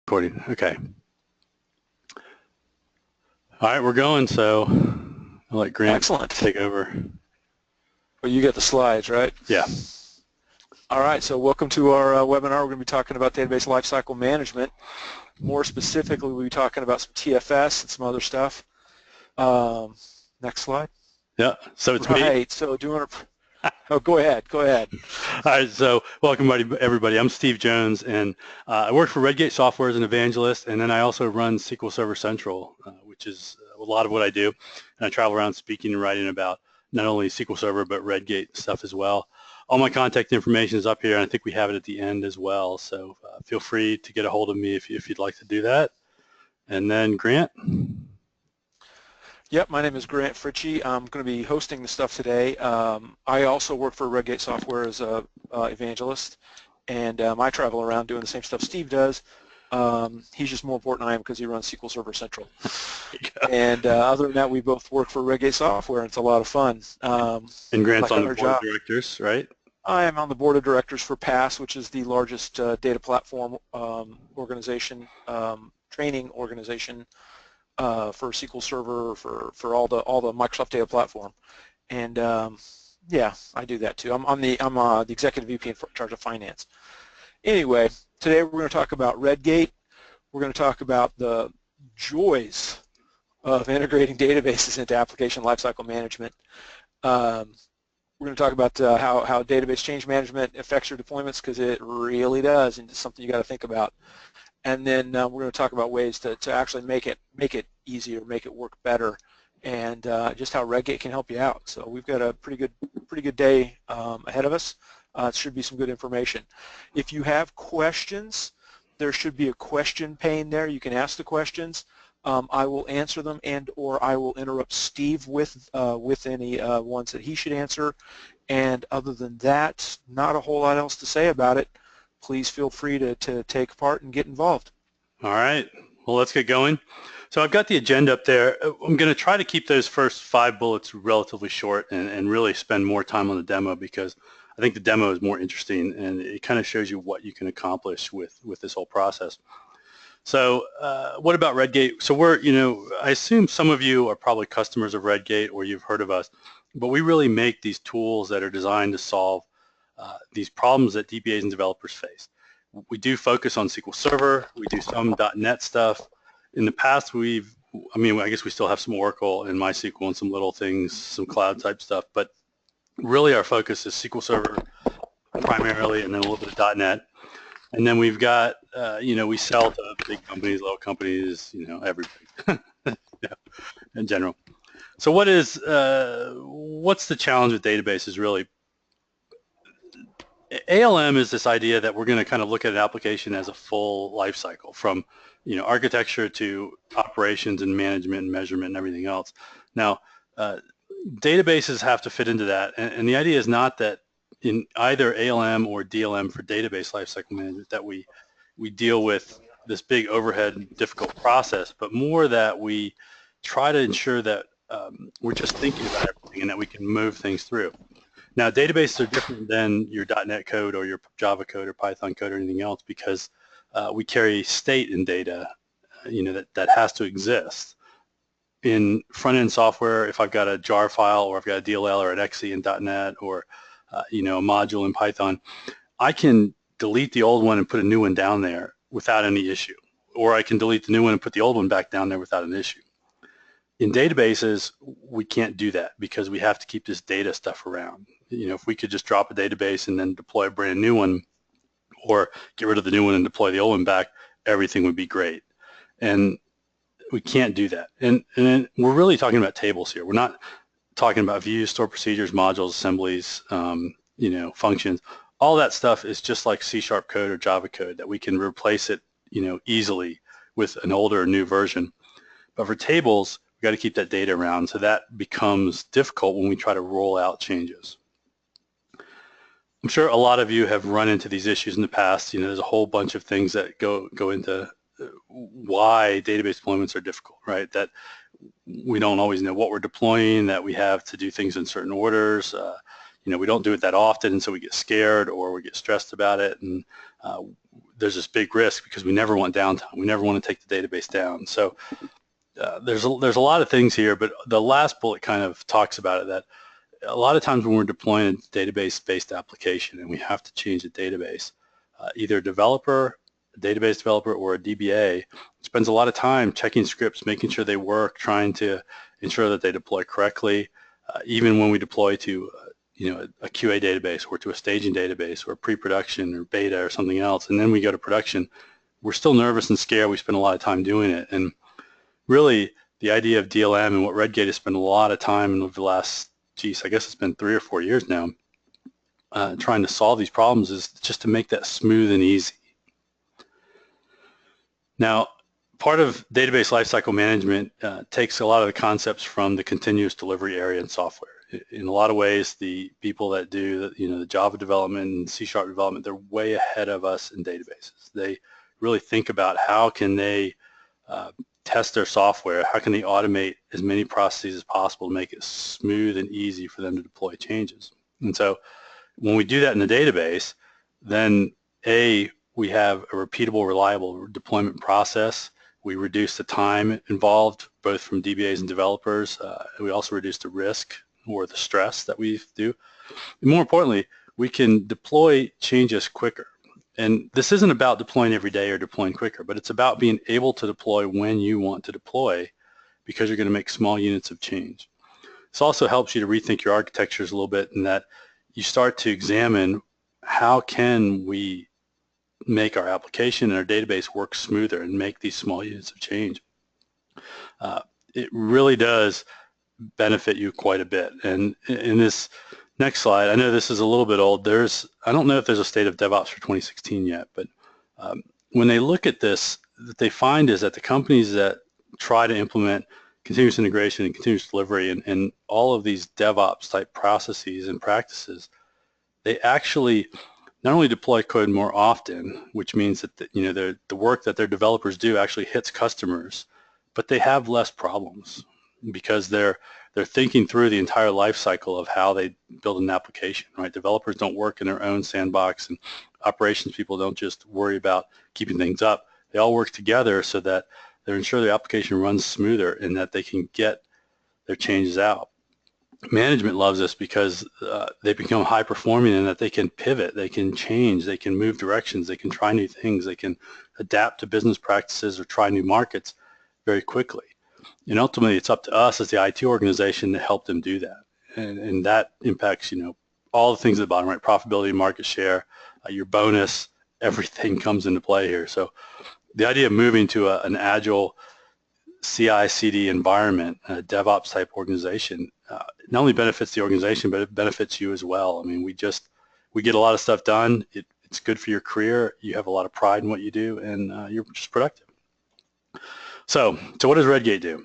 Recording. Okay. All right, we're going. So I'll let Grant Excellent. take over. Well, you get the slides, right? Yeah. All right. So welcome to our webinar. We're going to be talking about database lifecycle management. More specifically, we'll be talking about some TFS and some other stuff. Next slide. Yeah. So it's right. me. So do you want to? Oh, go ahead. Go ahead. All right. So welcome, everybody. I'm Steve Jones, and I work for Redgate Software as an evangelist, and then I also run SQL Server Central, which is a lot of what I do. And I travel around speaking and writing about not only SQL Server but Redgate stuff as well. All my contact information is up here, and I think we have it at the end as well. So feel free to get a hold of me if you'd like to do that. And then Grant. Yep, my name is Grant Fritchey. I'm going to be hosting the stuff today. I also work for Redgate Software as a evangelist, and I travel around doing the same stuff Steve does. He's just more important than I am because he runs SQL Server Central. And other than that, we both work for Redgate Software, and it's a lot of fun. And Grant's on the board of directors, right? I am on the board of directors for PASS, which is the largest data platform organization, training organization for SQL Server, for all the Microsoft data platform. And yeah, I do that too. I'm the executive VP in charge of finance. Anyway, today we're going to talk about Redgate. We're going to talk about the joys of integrating databases into application lifecycle management. We're going to talk about how database change management affects your deployments, because it really does, and it's something you got to think about. And then we're going to talk about ways to actually make it easier, make it work better, and just how Redgate can help you out. So we've got a pretty good day ahead of us. It should be some good information. If you have questions, there should be a question pane there. You can ask the questions. I will answer them, or I will interrupt Steve with any ones that he should answer. And other than that, not a whole lot else to say about it. Please feel free to take part and get involved. All right. Well, let's get going. So I've got the agenda up there. I'm going to try to keep those first 5 bullets relatively short and really spend more time on the demo, because I think the demo is more interesting and it kind of shows you what you can accomplish with this whole process. So what about Redgate? So we're, I assume some of you are probably customers of Redgate or you've heard of us, but we really make these tools that are designed to solve these problems that DBAs and developers face. We do focus on SQL Server. We do some .NET stuff. In the past, I guess we still have some Oracle and MySQL and some little things, some cloud type stuff, but really our focus is SQL Server primarily, and then a little bit of .NET. And then we've got, we sell to big companies, little companies, everybody in general. So what's the challenge with databases really? ALM is this idea that we're going to kind of look at an application as a full life cycle, from architecture to operations and management and measurement and everything else. Now, databases have to fit into that, and the idea is not that in either ALM or DLM for database lifecycle management that we deal with this big overhead difficult process, but more that we try to ensure that we're just thinking about everything and that we can move things through. Now, databases are different than your .NET code or your Java code or Python code or anything else, because we carry state in data, that has to exist. In front-end software, if I've got a jar file or I've got a DLL or an exe in .NET or a module in Python, I can delete the old one and put a new one down there without any issue, or I can delete the new one and put the old one back down there without an issue. In databases, we can't do that because we have to keep this data stuff around. If we could just drop a database and then deploy a brand new one, or get rid of the new one and deploy the old one back, everything would be great. And we can't do that. And then we're really talking about tables here. We're not talking about views, stored procedures, modules, assemblies, functions. All that stuff is just like C# code or Java code that we can replace it, easily with an older or new version. But for tables, we've got to keep that data around, so that becomes difficult when we try to roll out changes. I'm sure a lot of you have run into these issues in the past. There's a whole bunch of things that go into why database deployments are difficult, right? That we don't always know what we're deploying, that we have to do things in certain orders. We don't do it that often, and so we get scared or we get stressed about it. And there's this big risk because we never want downtime. We never want to take the database down. So there's a lot of things here, but the last bullet kind of talks about it, that a lot of times when we're deploying a database-based application and we have to change the database, either a developer, a database developer, or a DBA spends a lot of time checking scripts, making sure they work, trying to ensure that they deploy correctly. Even when we deploy to a QA database or to a staging database or pre-production or beta or something else, and then we go to production, we're still nervous and scared. We spend a lot of time doing it. And really, the idea of DLM and what Redgate has spent a lot of time in over the last, I guess it's been 3 or 4 years now, trying to solve these problems, is just to make that smooth and easy. Now, part of database lifecycle management takes a lot of the concepts from the continuous delivery area in software. In a lot of ways, the people that do the Java development and C# development, they're way ahead of us in databases. They really think about how can they test their software, how can they automate as many processes as possible to make it smooth and easy for them to deploy changes. And so when we do that in the database, then we have a repeatable, reliable deployment process. We reduce the time involved, both from DBAs and developers. We also reduce the risk or the stress that we do. And more importantly, we can deploy changes quicker. And this isn't about deploying every day or deploying quicker, but it's about being able to deploy when you want to deploy, because you're going to make small units of change. This also helps you to rethink your architectures a little bit, in that you start to examine how can we make our application and our database work smoother and make these small units of change. It really does benefit you quite a bit. And in this next slide, I know this is a little bit old. I don't know if there's a state of DevOps for 2016 yet, but when they look at this, what they find is that the companies that try to implement continuous integration and continuous delivery and all of these DevOps type processes and practices, they actually not only deploy code more often, which means that the work that their developers do actually hits customers, but they have less problems because they're thinking through the entire life cycle of how they build an application, right? Developers don't work in their own sandbox, and operations people don't just worry about keeping things up. They all work together so that they ensure the application runs smoother and that they can get their changes out. Management loves this because they become high performing and that they can pivot, they can change, they can move directions, they can try new things, they can adapt to business practices or try new markets very quickly. And ultimately, it's up to us as the IT organization to help them do that. And that impacts, all the things at the bottom, right? Profitability, market share, your bonus, everything comes into play here. So the idea of moving to an agile CI/CD environment, a DevOps type organization, not only benefits the organization, but it benefits you as well. I mean, we get a lot of stuff done. It's good for your career. You have a lot of pride in what you do, and you're just productive. So what does Redgate do?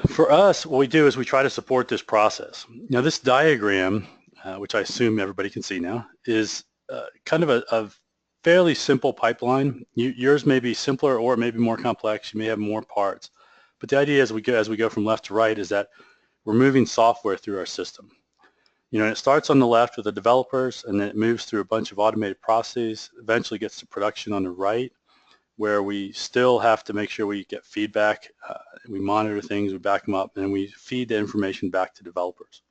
For us, what we do is we try to support this process. Now, this diagram, which I assume everybody can see now, is kind of a fairly simple pipeline. Yours may be simpler or it may be more complex. You may have more parts. But the idea as we go from left to right is that we're moving software through our system. It starts on the left with the developers, and then it moves through a bunch of automated processes, eventually gets to production on the right, where we still have to make sure we get feedback, we monitor things, we back them up, and we feed the information back to developers.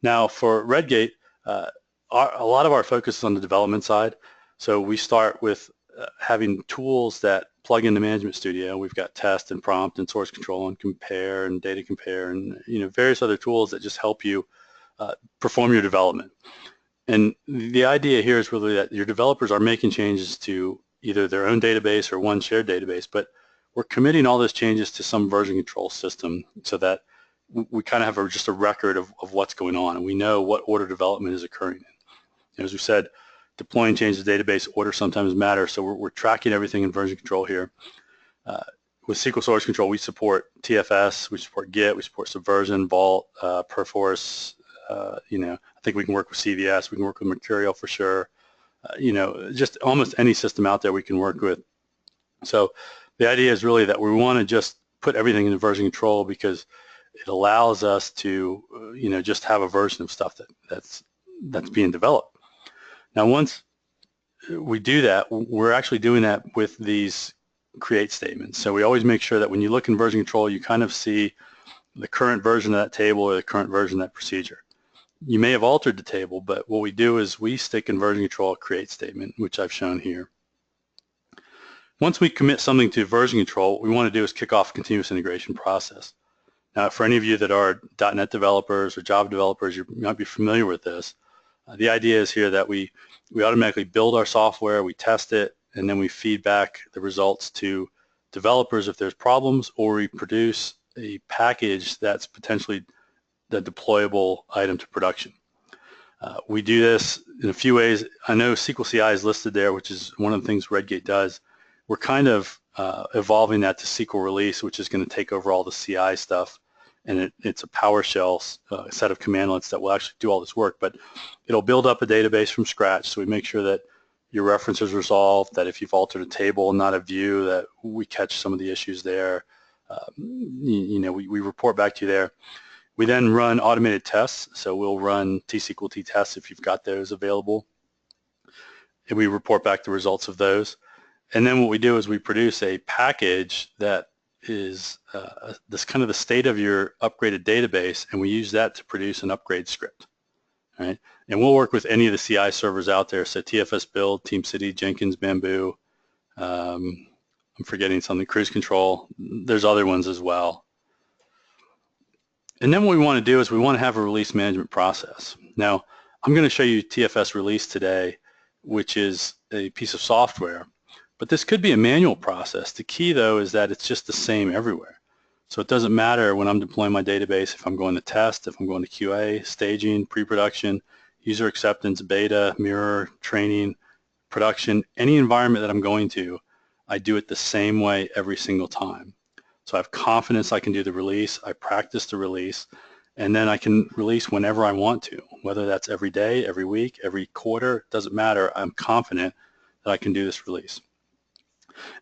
Now, for Redgate, a lot of our focus is on the development side. So we start with having tools that plug into Management Studio. We've got test and prompt and source control and compare and data compare and various other tools that just help you perform your development. And the idea here is really that your developers are making changes to either their own database or one shared database, but we're committing all those changes to some version control system so that we kind of have just a record of what's going on, and we know what order development is occurring in. As we said, deploying changes to database order sometimes matter, so we're tracking everything in version control here. With SQL source control, we support TFS, we support Git, we support Subversion, Vault, Perforce. I think we can work with CVS, we can work with Mercurial for sure. Just almost any system out there we can work with. So the idea is really that we want to just put everything into version control because it allows us to, just have a version of stuff that's being developed. Now, once we do that, we're actually doing that with these create statements. So we always make sure that when you look in version control, you kind of see the current version of that table or the current version of that procedure. You may have altered the table, but what we do is we stick in version control a create statement, which I've shown here. Once we commit something to version control, what we want to do is kick off a continuous integration process. Now, for any of you that are .NET developers or Java developers, you might be familiar with this. The idea is here that we automatically build our software, we test it, and then we feed back the results to developers if there's problems, or we produce a package that's potentially the deployable item to production. We do this in a few ways. I know SQL CI is listed there, which is one of the things Redgate does. We're kind of evolving that to SQL Release, which is going to take over all the CI stuff, and it's a PowerShell set of commandlets that will actually do all this work, but it'll build up a database from scratch, so we make sure that your reference is resolved, that if you've altered a table, not a view, that we catch some of the issues there. We report back to you there. We then run automated tests, so we'll run T-SQL T-tests if you've got those available, and we report back the results of those. And then what we do is we produce a package that is this kind of the state of your upgraded database, and we use that to produce an upgrade script, right? And we'll work with any of the CI servers out there, so TFS Build, TeamCity, Jenkins, Bamboo, I'm forgetting something, Cruise Control, there's other ones as well. And then what we want to do is we want to have a release management process. Now, I'm going to show you TFS Release today, which is a piece of software, but this could be a manual process. The key, though, is that it's just the same everywhere. So it doesn't matter when I'm deploying my database if I'm going to test, if I'm going to QA, staging, pre-production, user acceptance, beta, mirror, training, production, any environment that I'm going to, I do it the same way every single time. So I have confidence I can do the release, I practice the release, and then I can release whenever I want to, whether that's every day, every week, every quarter, doesn't matter. I'm confident that I can do this release.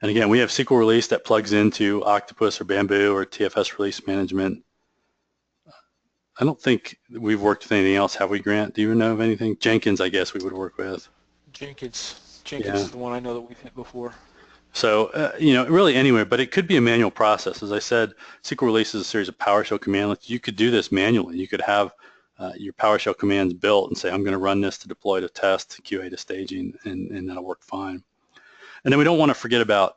And again, we have SQL Release that plugs into Octopus or Bamboo or TFS Release Management. I don't think we've worked with anything else, have we, Grant? Do you know of anything? Jenkins, I guess we would work with. Jenkins is the one I know that we've hit before. So, really anywhere, but it could be a manual process. As I said, SQL Release is a series of PowerShell commandlets. You could do this manually. You could have your PowerShell commands built and say, I'm going to run this to deploy to test, to QA to staging, and that'll work fine. And then we don't want to forget about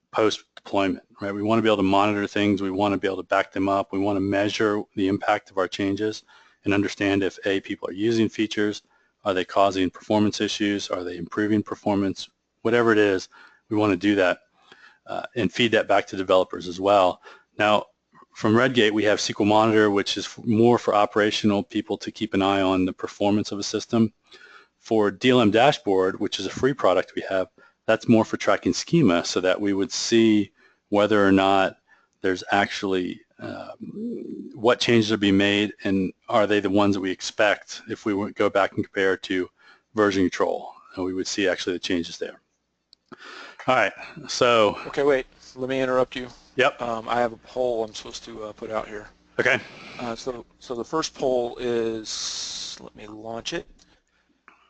post-deployment, right? We want to be able to monitor things. We want to be able to back them up. We want to measure the impact of our changes and understand if, A, people are using features, are they causing performance issues, are they improving performance, whatever it is, we want to do that and feed that back to developers as well. Now, from Redgate, we have SQL Monitor, which is more for operational people to keep an eye on the performance of a system. For DLM Dashboard, which is a free product we have, that's more for tracking schema so that we would see whether or not there's actually what changes are being made and are they the ones that we expect if we would go back and compare to version control. And we would see actually the changes there. All right, so. Okay, wait, let me interrupt you. Yep. I have a poll I'm supposed to put out here. Okay. So the first poll is, let me launch it.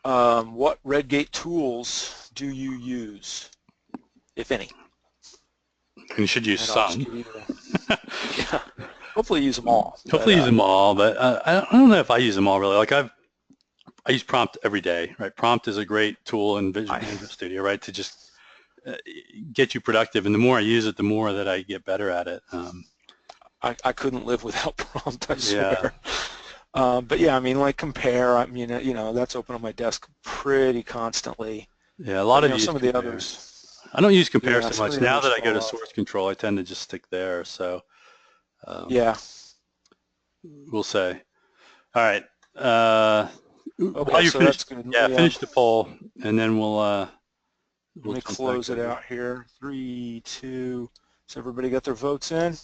What Redgate tools do you use, if any? And you should use some. Yeah. Hopefully use them all. Hopefully use them all, but I don't know if I use them all really. Like I use Prompt every day, right? Prompt is a great tool in Visual Management Studio, right, to just get you productive. And the more I use it, the more that I get better at it. I couldn't live without Prompt, I swear. Yeah. But yeah, I mean, like Compare, I mean, that's open on my desk pretty constantly. Yeah, a lot of some of the others. I don't use Compare so much. Now that I go to source control, I tend to just stick there. So yeah, we'll say. All right. Okay, while you so finish, that's good. Yeah, finish the poll, and then we'll let me close it out here. 3, 2. Has everybody got their votes in?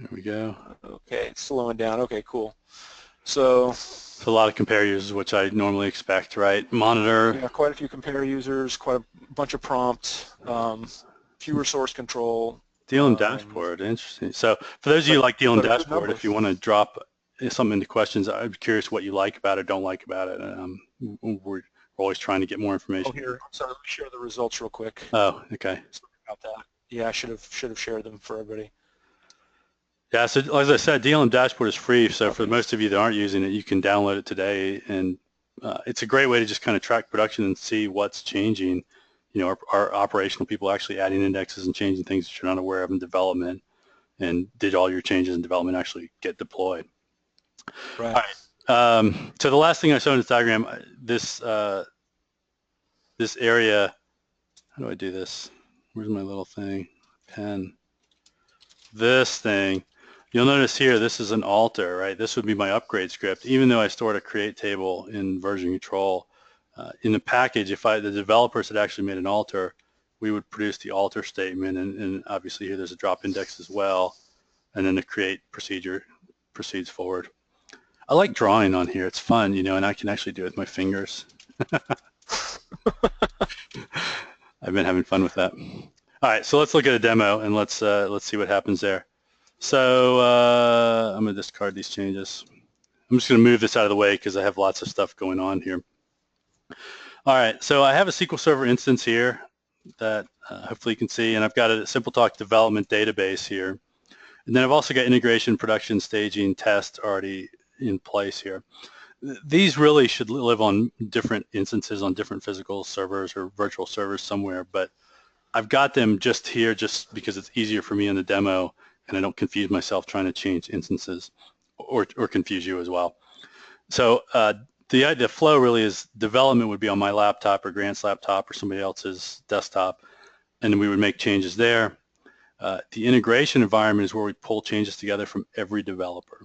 There we go. Okay, it's slowing down. Okay, cool. So a lot of Compare users, which I normally expect, right? Monitor. Yeah, quite a few Compare users, quite a bunch of Prompt, fewer source control. DLM Dashboard, interesting. So for those of you who like DLM Dashboard, if you want to drop something into questions, I'd be curious what you like about it, don't like about it. we're always trying to get more information. Oh, here, so let me share the results real quick. Oh, okay. Sorry about that. Yeah, I should have shared them for everybody. Yeah, so as I said, DLM Dashboard is free, so for most of you that aren't using it, you can download it today, and it's a great way to just kind of track production and see what's changing. You know, our operational people actually adding indexes and changing things that you're not aware of in development, and did all your changes in development actually get deployed. Right. All right. So the last thing I showed in this diagram, this area, how do I do this? Where's my little thing? Pen. This thing. You'll notice here, this is an alter, right? This would be my upgrade script. Even though I stored a create table in version control, in the package, if the developers had actually made an alter, we would produce the alter statement, and obviously here there's a drop index as well, and then the create procedure proceeds forward. I like drawing on here. It's fun, you know, and I can actually do it with my fingers. I've been having fun with that. All right, so let's look at a demo, and let's see what happens there. So I'm going to discard these changes. I'm just going to move this out of the way because I have lots of stuff going on here. All right, so I have a SQL Server instance here that hopefully you can see, and I've got a SimpleTalk development database here. And then I've also got integration, production, staging, test already in place here. These really should live on different instances on different physical servers or virtual servers somewhere, but I've got them just here just because it's easier for me in the demo, and I don't confuse myself trying to change instances or confuse you as well. So the flow really is development would be on my laptop or Grant's laptop or somebody else's desktop, and we would make changes there. The integration environment is where we pull changes together from every developer.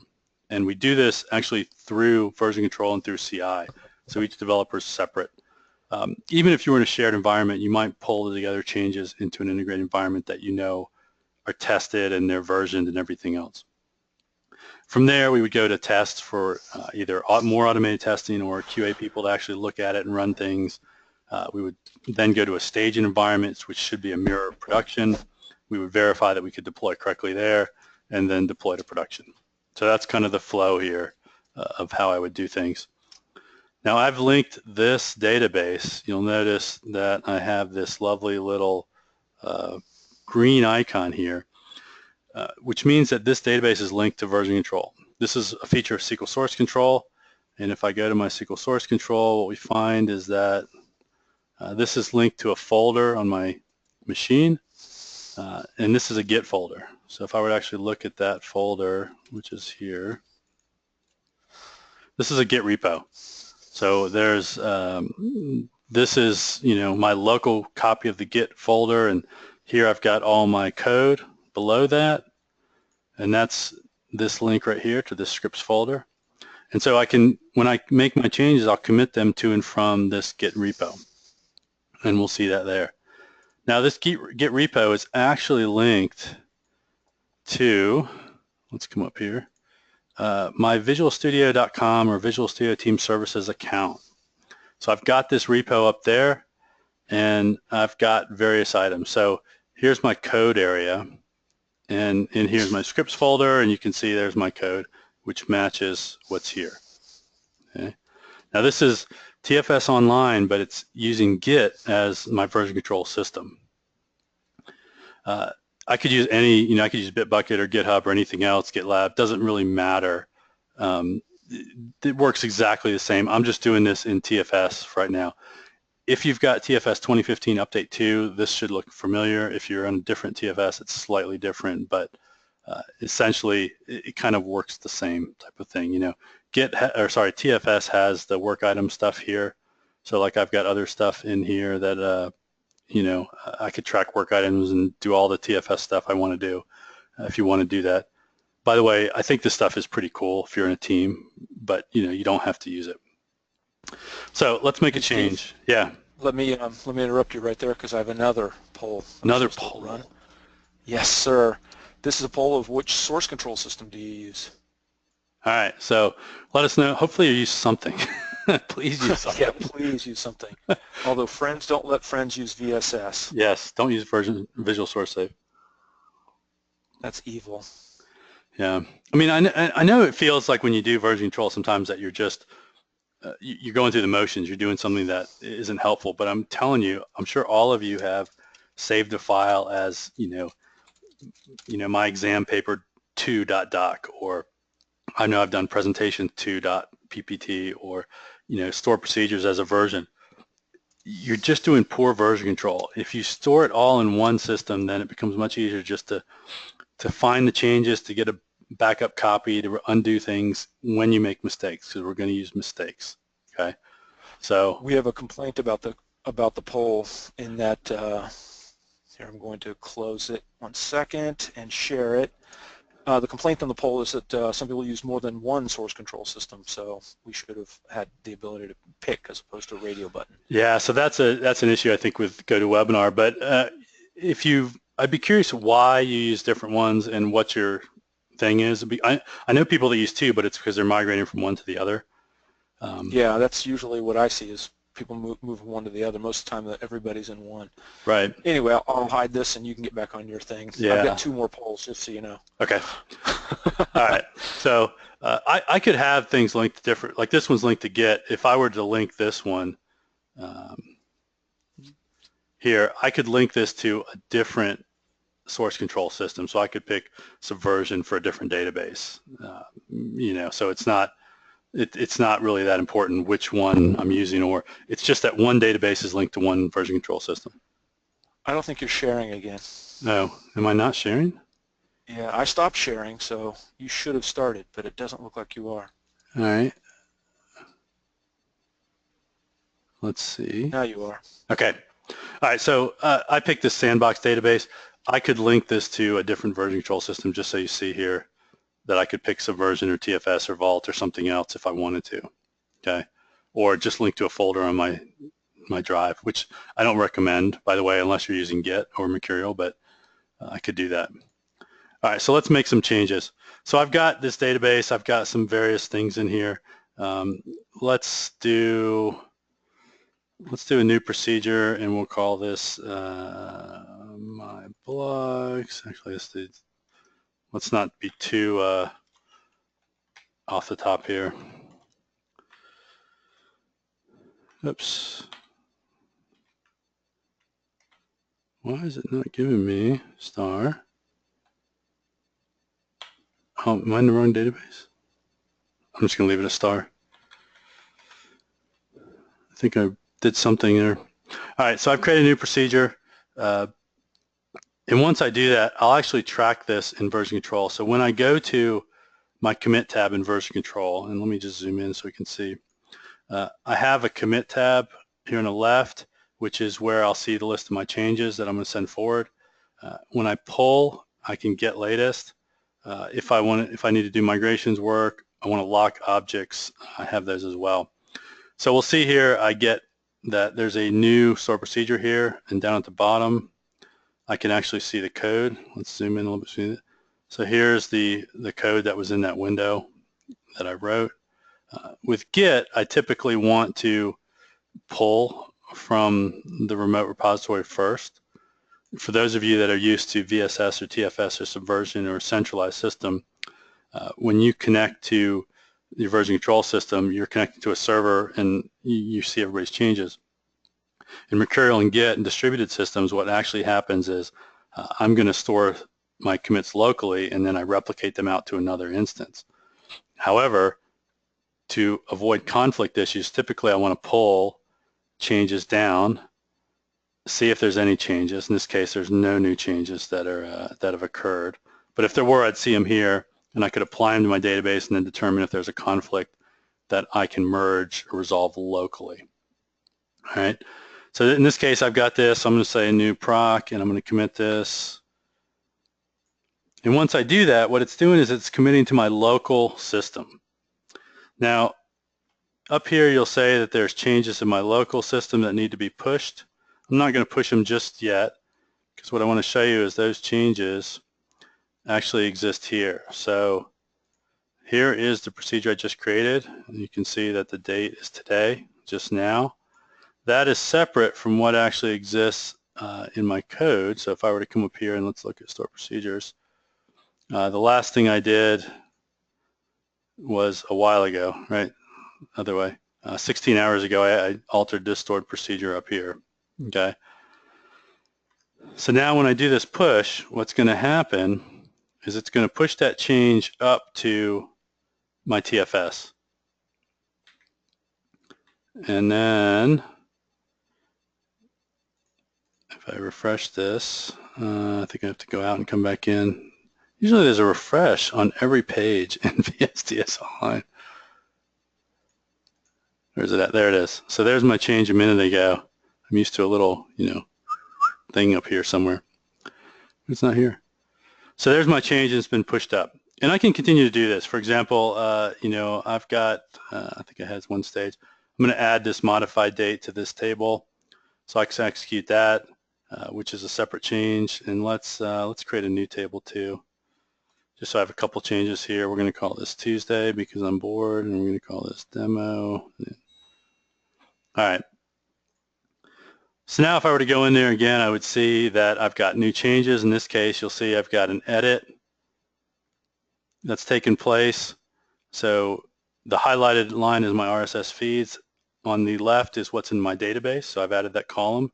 And we do this actually through version control and through CI. So each developer is separate. Even if you were in a shared environment, you might pull together changes into an integrated environment that you know are tested and they're versioned and everything else. From there, we would go to tests for either more automated testing or QA people to actually look at it and run things. We would then go to a staging environment, which should be a mirror of production. We would verify that we could deploy correctly there and then deploy to production. So that's kind of the flow here of how I would do things. Now I've linked this database. You'll notice that I have this lovely little green icon here, which means that this database is linked to version control. This is a feature of SQL Source Control, and if I go to my SQL Source Control, what we find is that this is linked to a folder on my machine, and this is a Git folder. So if I were to actually look at that folder, which is here, this is a Git repo. So there's this is, you know, my local copy of the Git folder, and here I've got all my code below that, and that's this link right here to this scripts folder. And so I can, when I make my changes, I'll commit them to and from this Git repo, and we'll see that there. Now this Git repo is actually linked to, let's come up here, my visualstudio.com or Visual Studio Team Services account. So I've got this repo up there, and I've got various items. So here's my code area, and here's my scripts folder, and you can see there's my code, which matches what's here. Okay. Now this is TFS Online, but it's using Git as my version control system. I could use any, you know, I could use Bitbucket or GitHub or anything else, GitLab, doesn't really matter. It works exactly the same. I'm just doing this in TFS right now. If you've got TFS 2015 Update 2, this should look familiar. If you're on a different TFS, it's slightly different, but essentially it kind of works the same type of thing. You know, TFS has the work item stuff here. So like I've got other stuff in here that, you know, I could track work items and do all the TFS stuff I want to do if you want to do that. By the way, I think this stuff is pretty cool if you're in a team, but you know, you don't have to use it. So let's make a change. Yeah. Let me interrupt you right there because I have another poll. Another poll. Run. Yes, sir. This is a poll of which source control system do you use? All right. So let us know. Hopefully you use something. Please use something. Yeah, please use something. Although friends don't let friends use VSS. Yes, don't use Visual Source Save. That's evil. Yeah. I mean, I know it feels like when you do version control sometimes that you're just you're going through the motions. You're doing something that isn't helpful. But I'm telling you, I'm sure all of you have saved a file as my exam paper 2.doc, or I know I've done presentation 2.ppt, or store procedures as a version. You're just doing poor version control. If you store it all in one system, then it becomes much easier just to find the changes, to get a backup copy, to undo things when you make mistakes, because we're going to use mistakes. Okay, so we have a complaint about the poll in that. Here, I'm going to close it 1 second and share it. The complaint on the poll is that some people use more than one source control system, so we should have had the ability to pick as opposed to a radio button. Yeah, so that's an issue, I think, with GoToWebinar. But I'd be curious why you use different ones and what your thing is. I know people that use two, but it's because they're migrating from one to the other. Yeah, that's usually what I see, is people move from one to the other. Most of the time that everybody's in one. Right. Anyway, I'll hide this and you can get back on your thing. Yeah. I've got 2 more polls, just so you know. Okay. All right. So I could have things linked to different, like this one's linked to Git. If I were to link this one here, I could link this to a different source control system. So I could pick Subversion for a different database. So it's not really that important which one I'm using, or it's just that one database is linked to one version control system. I don't think you're sharing again. No, am I not sharing? Yeah, I stopped sharing, so you should have started, but it doesn't look like you are. All right. Let's see. Now you are. Okay. All right, so I picked this sandbox database. I could link this to a different version control system, just so you see here that I could pick Subversion or TFS or Vault or something else if I wanted to, okay? Or just link to a folder on my drive, which I don't recommend, by the way, unless you're using Git or Mercurial, but I could do that. All right, so let's make some changes. So I've got this database. I've got some various things in here. Let's do a new procedure, and we'll call this my blogs. Actually, let's not be too off the top here. Oops. Why is it not giving me star? Oh, am I in the wrong database? I'm just going to leave it a star. I think I did something there. All right, so I've created a new procedure. And once I do that, I'll actually track this in version control. So when I go to my commit tab in version control, and let me just zoom in so we can see. I have a commit tab here on the left, which is where I'll see the list of my changes that I'm going to send forward. When I pull, I can get latest. If I need to do migrations work, I want to lock objects, I have those as well. So we'll see here, I get that there's a new store procedure here, and down at the bottom, I can actually see the code. Let's zoom in a little bit. So here's the code that was in that window that I wrote. With Git, I typically want to pull from the remote repository first. For those of you that are used to VSS or TFS or Subversion or a centralized system, when you connect to your version control system, you're connected to a server and you see everybody's changes. In Mercurial and Git and distributed systems, what actually happens is I'm going to store my commits locally, and then I replicate them out to another instance. However, to avoid conflict issues, typically I want to pull changes down, see if there's any changes. In this case, there's no new changes that have occurred. But if there were, I'd see them here, and I could apply them to my database and then determine if there's a conflict that I can merge or resolve locally. All right. So in this case, I've got this. I'm going to say a new proc, and I'm going to commit this. And once I do that, what it's doing is it's committing to my local system. Now, up here, you'll say that there's changes in my local system that need to be pushed. I'm not going to push them just yet, because what I want to show you is those changes actually exist here. So here is the procedure I just created. And you can see that the date is today, just now. That is separate from what actually exists in my code. So if I were to come up here and let's look at store procedures, the last thing I did was a while ago, right? Other way. 16 hours ago, I altered this stored procedure up here. Okay. So now when I do this push, what's going to happen is it's going to push that change up to my TFS. And then if I refresh this, I think I have to go out and come back in. Usually there's a refresh on every page in VSTS Online. Where's it at? There it is. So there's my change a minute ago. I'm used to a little, thing up here somewhere. It's not here. So there's my change, and it's been pushed up. And I can continue to do this. For example, I've got, I think it has one stage. I'm going to add this modified date to this table. So I can execute that, which is a separate change. And let's create a new table too. Just so I have a couple changes here. We're going to call this Tuesday because I'm bored, and we're going to call this demo. All right. So now if I were to go in there again, I would see that I've got new changes. In this case, you'll see I've got an edit that's taken place. So the highlighted line is my RSS feeds. On the left is what's in my database. So I've added that column.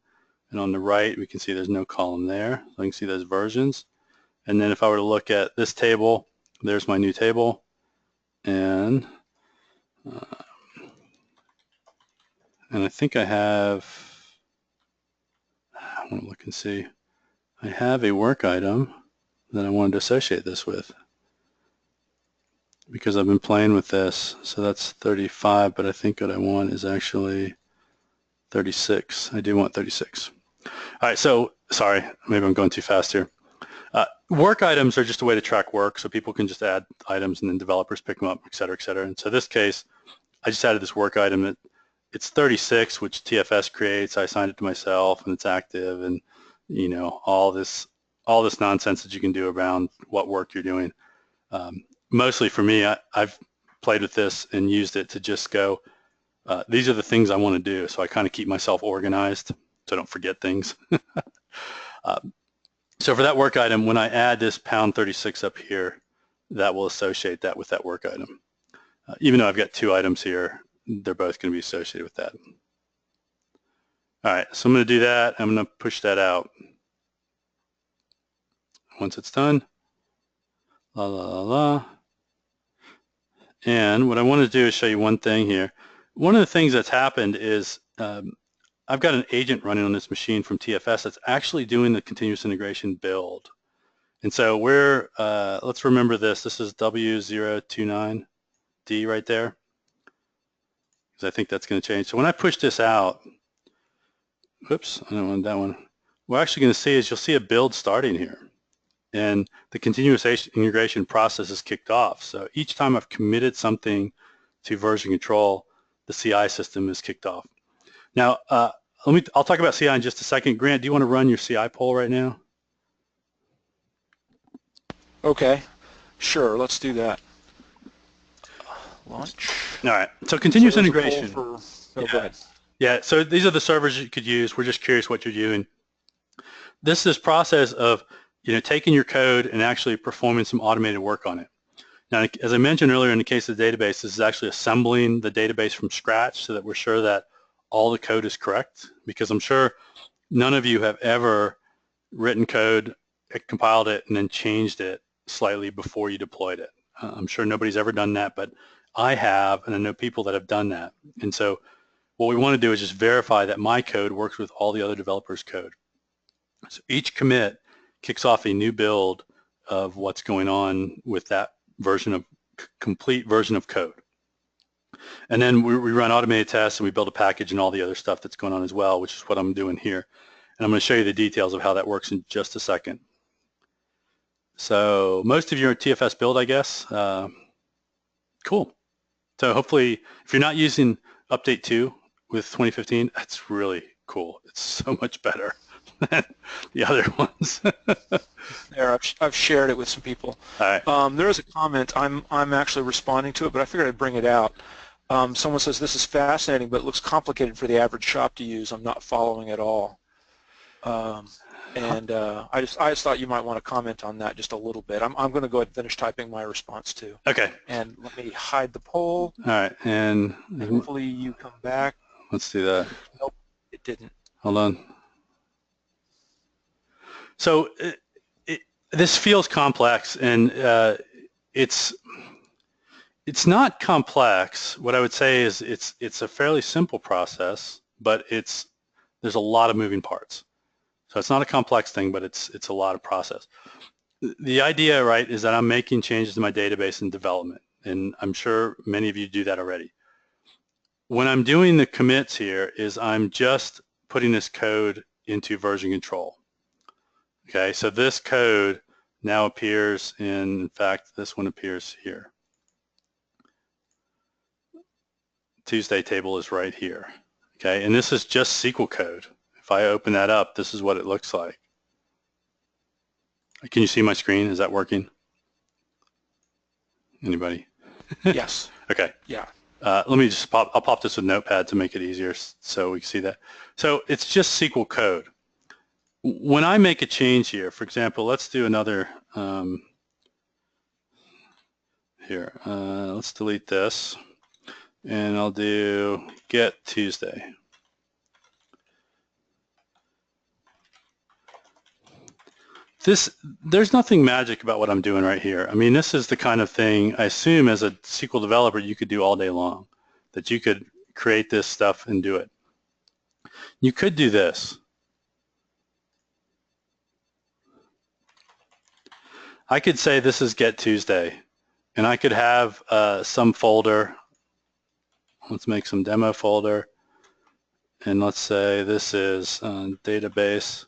And on the right, we can see there's no column there. So I can see those versions. And then if I were to look at this table, there's my new table. And I think I have, I want to look and see. I have a work item that I wanted to associate this with because I've been playing with this. So that's 35, but I think what I want is actually 36. I do want 36. All right, so sorry, maybe I'm going too fast here. Work items are just a way to track work, so people can just add items and then developers pick them up, et cetera, et cetera. And so this case, I just added this work item that it's 36, which TFS creates. I assigned it to myself, and it's active, and all this nonsense that you can do around what work you're doing. Mostly for me, I've played with this and used it to just go, these are the things I want to do. So I kind of keep myself organized so I don't forget things. So for that work item, when I add this #36 up here, that will associate that with that work item. Even though I've got two items here, they're both going to be associated with that. All right, so I'm going to do that. I'm going to push that out. Once it's done, la, la, la, la. And what I want to do is show you one thing here. One of the things that's happened is I've got an agent running on this machine from TFS that's actually doing the continuous integration build. And so we're, let's remember this. This is W029D right there, because I think that's going to change. So when I push this out, whoops, I don't want that one. What we're actually going to see is you'll see a build starting here. And the continuous integration process is kicked off. So each time I've committed something to version control, the CI system is kicked off. Now, I'll talk about CI in just a second. Grant, do you want to run your CI poll right now? Okay, sure, let's do that. Launch. All right, so continuous integration. Go ahead. Yeah, so these are the servers you could use. We're just curious what you're doing. This is process of taking your code and actually performing some automated work on it. Now, as I mentioned earlier, in the case of the database, this is actually assembling the database from scratch so that we're sure that all the code is correct, because I'm sure none of you have ever written code, compiled it, and then changed it slightly before you deployed it. I'm sure nobody's ever done that, but I have, and I know people that have done that. And so what we want to do is just verify that my code works with all the other developers' code. So each commit kicks off a new build of what's going on with that version of complete version of code. And then we run automated tests, and we build a package and all the other stuff that's going on as well, which is what I'm doing here. And I'm going to show you the details of how that works in just a second. So most of you are at TFS Build, I guess. Cool. So hopefully, if you're not using Update 2 with 2015, that's really cool. It's so much better than the other ones. There, I've shared it with some people. All right. There is a comment. I'm actually responding to it, but I figured I'd bring it out. Someone says, this is fascinating, but it looks complicated for the average shop to use. I'm not following at all. And I just thought you might want to comment on that just a little bit. I'm going to go ahead and finish typing my response too. Okay. And let me hide the poll. All right, and hopefully you come back. Let's do that. Nope, it didn't. Hold on. So this feels complex, and it's not complex. What I would say is it's a fairly simple process, but there's a lot of moving parts. So it's not a complex thing, but it's a lot of process. The idea, right, is that I'm making changes to my database in development, and I'm sure many of you do that already. When I'm doing the commits here is I'm just putting this code into version control. Okay, so this code now appears in fact, this one appears here. Tuesday table is right here. Okay, and this is just SQL code. If I open that up, this is what it looks like. Can you see my screen? Is that working? Anybody? Yes. Okay. Yeah. Let me just I'll pop this with Notepad to make it easier so we can see that. So it's just SQL code. When I make a change here, for example, let's do another, here, let's delete this, and I'll do get Tuesday. There's nothing magic about what I'm doing right here. I mean, this is the kind of thing I assume as a SQL developer you could do all day long, that you could create this stuff and do it. You could do this. I could say this is get Tuesday, and I could have some folder. Let's make some demo folder, and let's say this is database.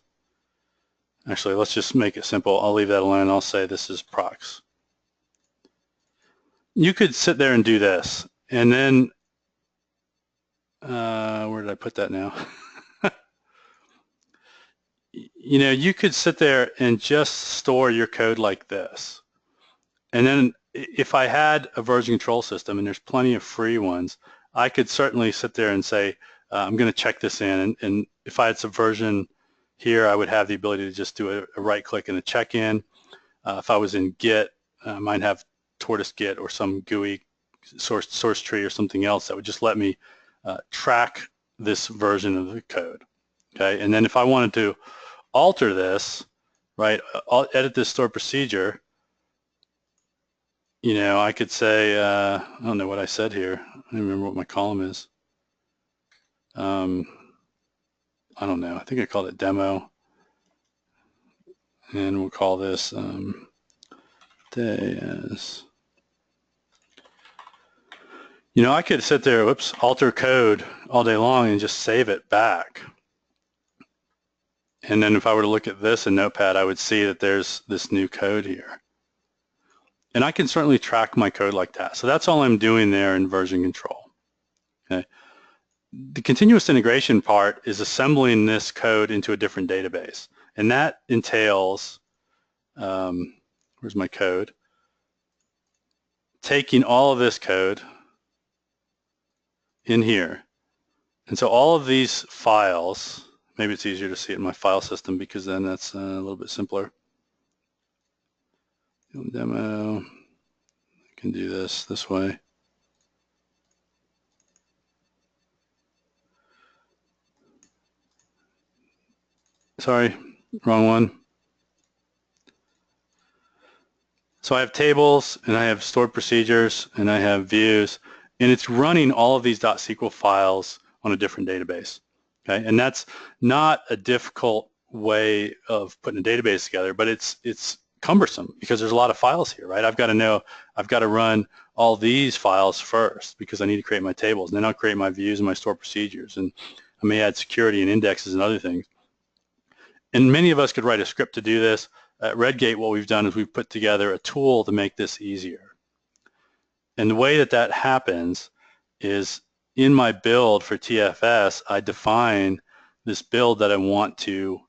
Actually, let's just make it simple. I'll leave that alone. I'll say this is procs. You could sit there and do this, and then where did I put that now? You know, you could sit there and just store your code like this. And then if I had a version control system, and there's plenty of free ones, I could certainly sit there and say, I'm going to check this in. And if I had some version here, I would have the ability to just do a right click and a check-in. If I was in Git, I might have Tortoise Git or some GUI source tree or something else that would just let me track this version of the code. Okay, and then if I wanted to alter this, right, I'll edit this stored procedure, you know, I could say, I don't know what I said here. I don't remember what my column is. I don't know. I think I called it demo. And we'll call this day as, you know, I could sit there, whoops, alter code all day long and just save it back. And then if I were to look at this in Notepad, I would see that there's this new code here. And I can certainly track my code like that. So that's all I'm doing there in version control. Okay. The continuous integration part is assembling this code into a different database. And that entails, where's my code? Taking all of this code in here. And so all of these files, maybe it's easier to see it in my file system because then that's a little bit simpler. Demo, I can do this way. Sorry, wrong one. So I have tables, and I have stored procedures, and I have views, and it's running all of these .SQL files on a different database. Okay, and that's not a difficult way of putting a database together, but it's cumbersome because there's a lot of files here, right? I've got to know, I've got to run all these files first because I need to create my tables, and then I'll create my views and my stored procedures, and I may add security and indexes and other things. And many of us could write a script to do this. At Redgate, what we've done is we've put together a tool to make this easier. And the way that that happens is in my build for TFS, I define this build that I want to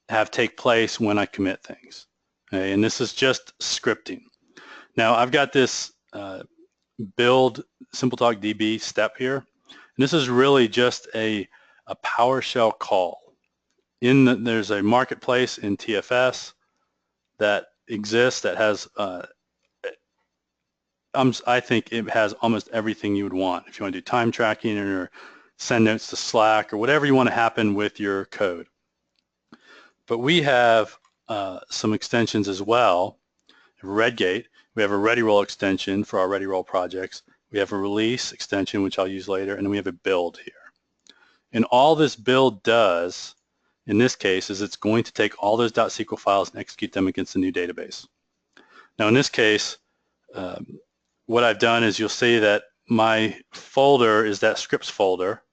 have take place when I commit things. Okay? And this is just scripting. Now, I've got this build SimpleTalk DB step here. And this is really just a PowerShell call. there's a marketplace in TFS that exists that has, I think it has almost everything you would want if you want to do time tracking or send notes to Slack or whatever you want to happen with your code. But we have some extensions as well. Redgate, we have a ReadyRoll extension for our ReadyRoll projects. We have a release extension, which I'll use later, and then we have a build here. And all this build does, in this case, is it's going to take all those .SQL files and execute them against the new database. Now, in this case, what I've done is you'll see that my folder is that scripts folder,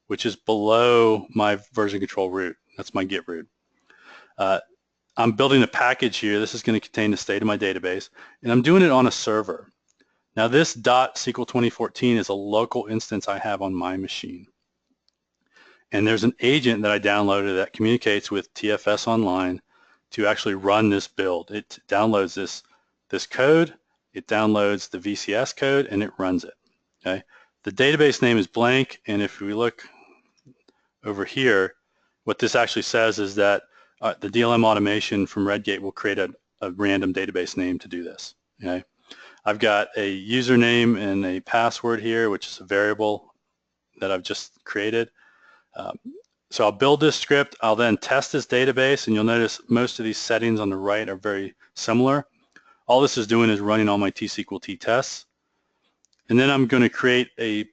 which is below my version control root. That's my Git root. I'm building a package here. This is going to contain the state of my database, and I'm doing it on a server. Now, this .SQL 2014 is a local instance I have on my machine. And there's an agent that I downloaded that communicates with TFS Online to actually run this build. It downloads this code, it downloads the VCS code, and it runs it. Okay. The database name is blank, and if we look over here, what this actually says is that the DLM automation from Redgate will create a random database name to do this. Okay. I've got a username and a password here, which is a variable that I've just created. So I'll build this script. I'll then test this database, and you'll notice most of these settings on the right are very similar. All this is doing is running all my T-SQL-T tests. And then I'm going to create a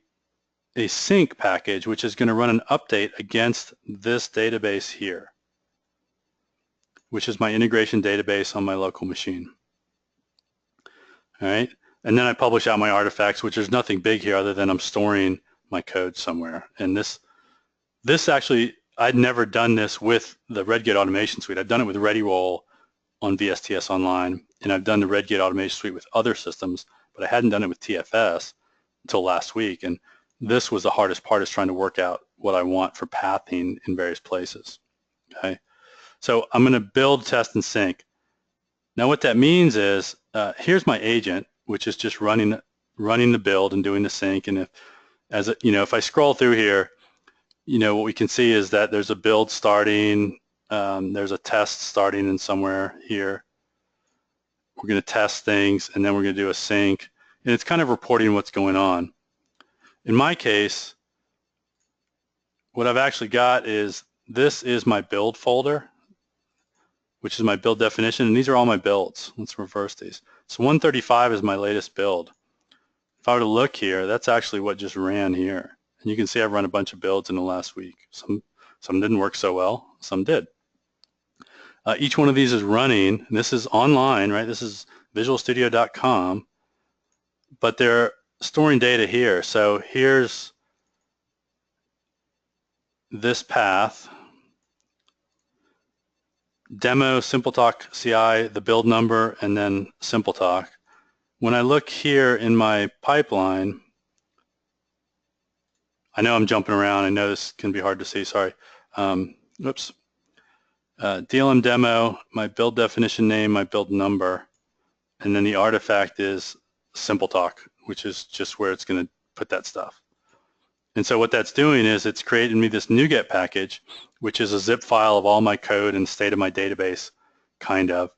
sync package, which is going to run an update against this database here, which is my integration database on my local machine. All right. And then I publish out my artifacts, which there's nothing big here other than I'm storing my code somewhere. And this actually, I'd never done this with the Redgate Automation Suite. I've done it with ReadyRoll on VSTS Online, and I've done the Redgate Automation Suite with other systems, but I hadn't done it with TFS until last week. And this was the hardest part, is trying to work out what I want for pathing in various places. Okay, so I'm going to build, test, and sync. Now, what that means is here's my agent, which is just running the build and doing the sync. And if I scroll through here, what we can see is that there's a build starting, there's a test starting in somewhere here. We're going to test things, and then we're going to do a sync, and it's kind of reporting what's going on. In my case, what I've actually got is, this is my build folder, which is my build definition, and these are all my builds. Let's reverse these. So 135 is my latest build. If I were to look here, that's actually what just ran here. And you can see I've run a bunch of builds in the last week. Some didn't work so well, some did. Each one of these is running, and this is online, right? This is visualstudio.com, but they're storing data here. So here's this path, demo, SimpleTalk CI, the build number, and then SimpleTalk. When I look here in my pipeline, I know I'm jumping around. I know this can be hard to see. Sorry. Oops. DLM demo, my build definition name, my build number, and then the artifact is SimpleTalk, which is just where it's going to put that stuff. And so what that's doing is it's creating me this NuGet package, which is a zip file of all my code and state of my database, kind of.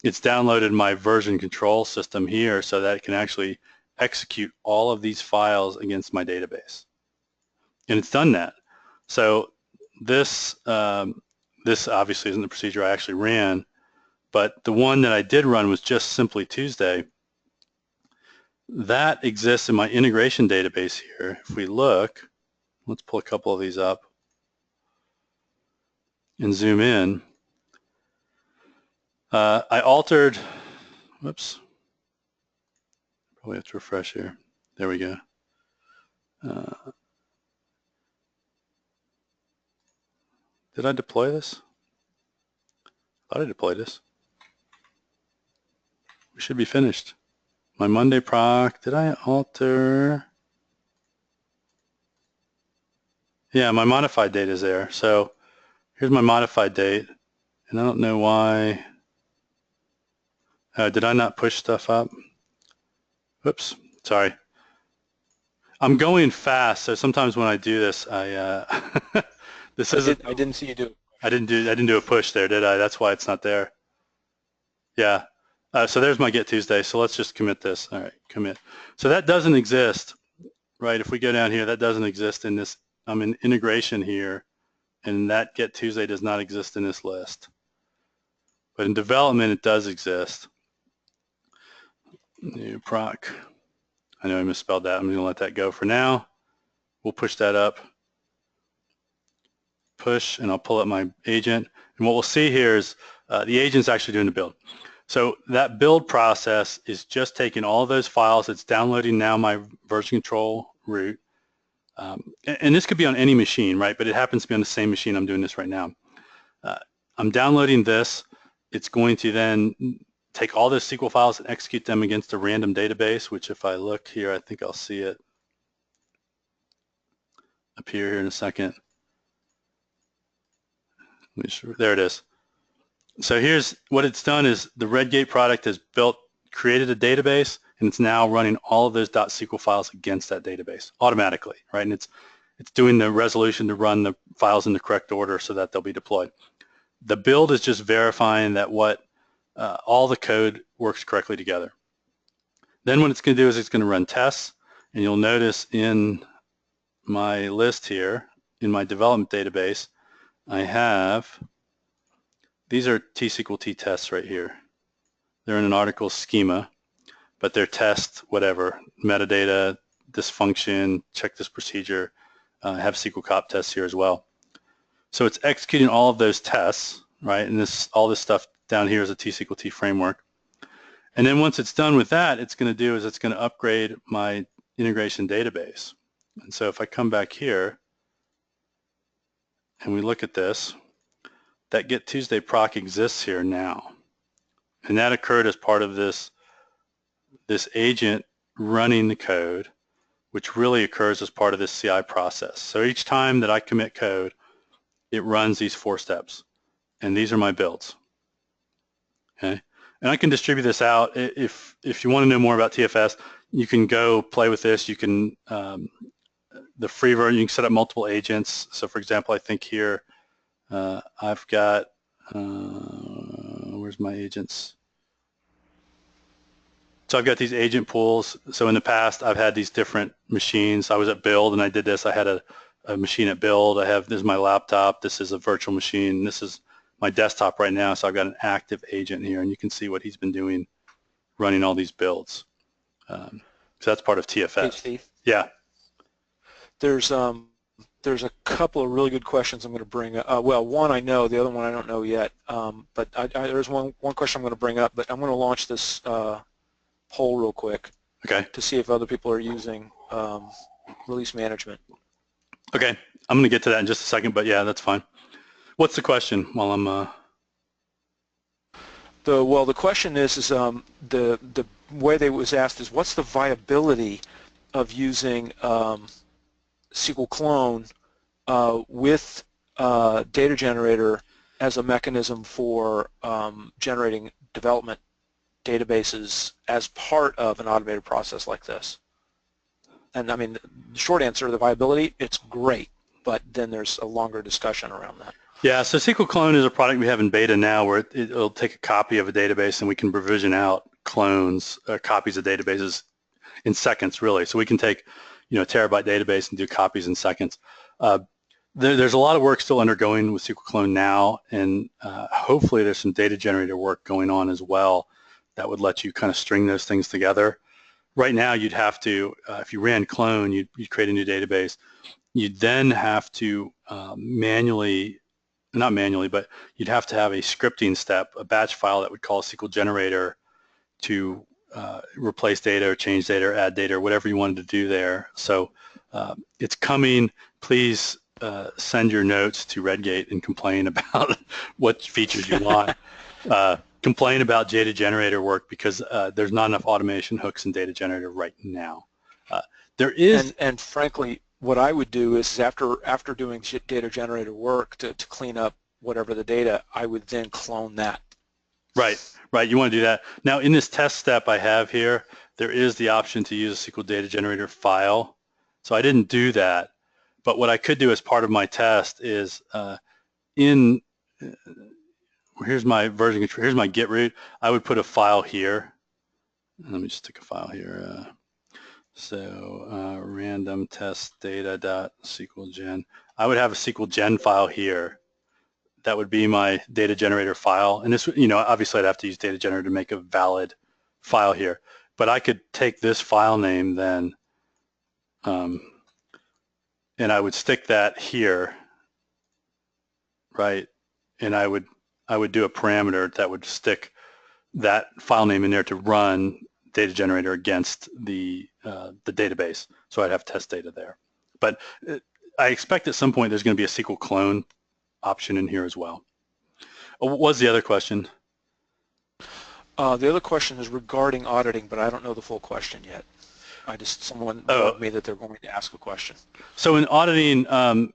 It's downloaded my version control system here so that it can actually execute all of these files against my database. And it's done that. So this obviously isn't the procedure I actually ran, but the one that I did run was just simply Tuesday. That exists in my integration database here. If we look, let's pull a couple of these up and zoom in. I altered, whoops, probably have to refresh here. There we go. Did I deploy this? I thought I deployed this. We should be finished. My Monday proc, did I alter? Yeah, my modified date is there. So here's my modified date, and I don't know why. Did I not push stuff up? Oops, sorry. I'm going fast, so sometimes when I do this, I this isn't. I didn't see you do it. I didn't do a push there, did I? That's why it's not there. Yeah. So there's my Get Tuesday. So let's just commit this. All right, commit. So that doesn't exist, right? If we go down here, that doesn't exist in this. I'm in integration here, and that Get Tuesday does not exist in this list. But in development, it does exist. New proc. I know I misspelled that. I'm going to let that go for now. We'll push that up. Push, and I'll pull up my agent. And what we'll see here is the agent's actually doing the build. So that build process is just taking all of those files. It's downloading now my version control root. And this could be on any machine, right? But it happens to be on the same machine I'm doing this right now. I'm downloading this. It's going to then take all those SQL files and execute them against a random database, which if I look here, I think I'll see it appear here in a second. There it is. So here's what it's done is the Redgate product has created a database, and it's now running all of those .SQL files against that database automatically, right? And it's doing the resolution to run the files in the correct order so that they'll be deployed. The build is just verifying that all the code works correctly together. Then what it's going to do is it's going to run tests, and you'll notice in my list here, in my development database, I have, these are T-SQL-T tests right here. They're in an article schema, but they're test whatever, metadata, this function, check this procedure, have SQL cop tests here as well. So it's executing all of those tests, right? And all this stuff down here is a T-SQL-T framework. And then once it's done with that, it's going to do is it's going to upgrade my integration database. And so if I come back here and we look at this, that Get Tuesday proc exists here now. And that occurred as part of this agent running the code, which really occurs as part of this CI process. So each time that I commit code, it runs these 4 steps. And these are my builds. Okay? And I can distribute this out. If you want to know more about TFS, you can go play with this. You can, the free version, you can set up multiple agents. So for example, I think here, I've got, where's my agents? So I've got these agent pools. So in the past, I've had these different machines. I was at Build and I did this. I had a machine at Build. This is my laptop. This is a virtual machine. This is my desktop right now. So I've got an active agent here, and you can see what he's been doing, running all these builds. So that's part of TFS. Hey, Steve. Yeah. There's a couple of really good questions I'm going to bring up. Well, one I know, the other one I don't know yet. But there's one question I'm going to bring up. But I'm going to launch this poll real quick. Okay. To see if other people are using release management. Okay. I'm going to get to that in just a second. But yeah, that's fine. What's the question? While I'm the question is the way they was asked is what's the viability of using SQL clone with data generator as a mechanism for generating development databases as part of an automated process like this? And I mean, the short answer, the viability, it's great, but then there's a longer discussion around that. Yeah, so SQL Clone is a product we have in beta now where it'll take a copy of a database and we can provision out clones, copies of databases in seconds, really. So we can take, a terabyte database and do copies in seconds. There's a lot of work still undergoing with SQL Clone now, and hopefully there's some data generator work going on as well that would let you kind of string those things together. Right now, you'd have to, if you ran clone, you'd create a new database. You'd then have to not manually, but you'd have to have a scripting step, a batch file that would call a SQL generator to replace data or change data or add data or whatever you wanted to do there. So it's coming. Please send your notes to Redgate and complain about what features you want. Complain about data generator work because there's not enough automation hooks in data generator right now. There is, and frankly, what I would do is after doing data generator work to clean up whatever the data, I would then clone that. Right. You want to do that. Now, in this test step I have here, there is the option to use a SQL data generator file. So I didn't do that, but what I could do as part of my test is in here's my version control, here's my git root. I would put a file here. Let me just stick a file here. Random test data.SQL gen. I would have a SQL gen file here. That would be my data generator file. And this, obviously I'd have to use data generator to make a valid file here. But I could take this file name then, and I would stick that here, right? And I would do a parameter that would stick that file name in there to run data generator against the database. So I'd have test data there. But I expect at some point there's going to be a SQL clone option in here as well. What was the other question? The other question is regarding auditing, but I don't know the full question yet. Someone told me that they're going to ask a question. So in auditing, I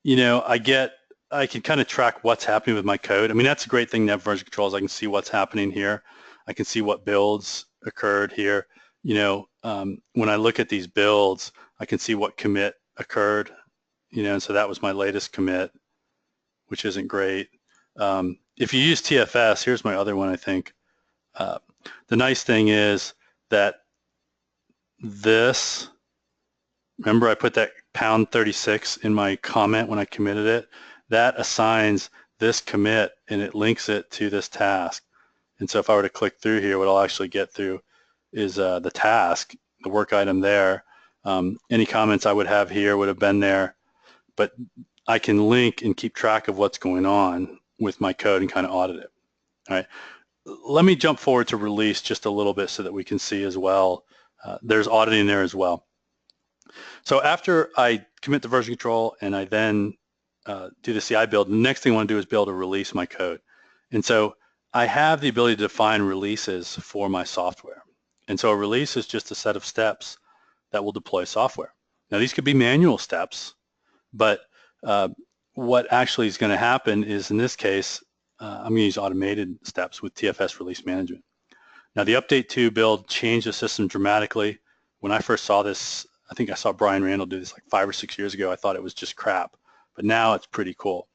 can kind of track what's happening with my code. I mean, that's a great thing to have version controls. I can see what's happening here. I can see what builds occurred here. When I look at these builds, I can see what commit occurred, and so that was my latest commit, which isn't great. If you use TFS, here's my other one, I think. The nice thing is that this, remember I put that #36 in my comment when I committed it, that assigns this commit and it links it to this task. And so if I were to click through here, what I'll actually get through is the task, the work item there. Any comments I would have here would have been there, but I can link and keep track of what's going on with my code and kind of audit it. All right. Let me jump forward to release just a little bit so that we can see as well. There's auditing there as well. So after I commit the version control and I then do the CI build, the next thing I want to do is be able to release my code. And so I have the ability to define releases for my software. And so a release is just a set of steps that will deploy software. Now these could be manual steps, but what actually is going to happen is, in this case, I'm going to use automated steps with TFS release management. Now the update 2 build changed the system dramatically. When I first saw this, I think I saw Brian Randall do this like 5 or 6 years ago. I thought it was just crap, but now it's pretty cool.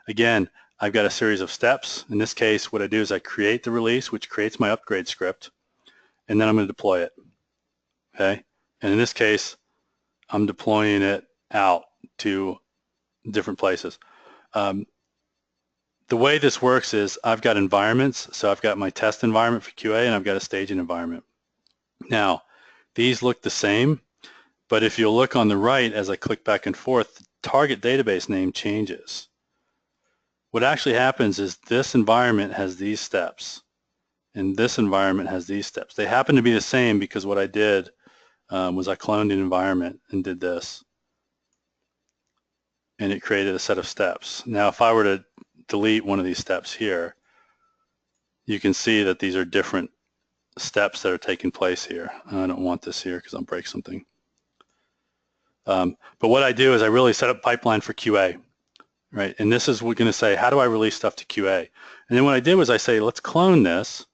Again, I've got a series of steps. In this case, what I do is I create the release, which creates my upgrade script, and then I'm going to deploy it. Okay, and in this case, I'm deploying it out to different places. The way this works is I've got environments, so I've got my test environment for QA and I've got a staging environment. Now, these look the same, but if you'll look on the right as I click back and forth, the target database name changes. What actually happens is this environment has these steps and this environment has these steps. They happen to be the same because what I did was I cloned an environment and did this, and it created a set of steps. Now, if I were to delete one of these steps here, you can see that these are different steps that are taking place here. I don't want this here because I'll break something. But what I do is I really set up pipeline for QA, right? And this is, we're going to say, how do I release stuff to QA? And then what I did was I say, let's clone this,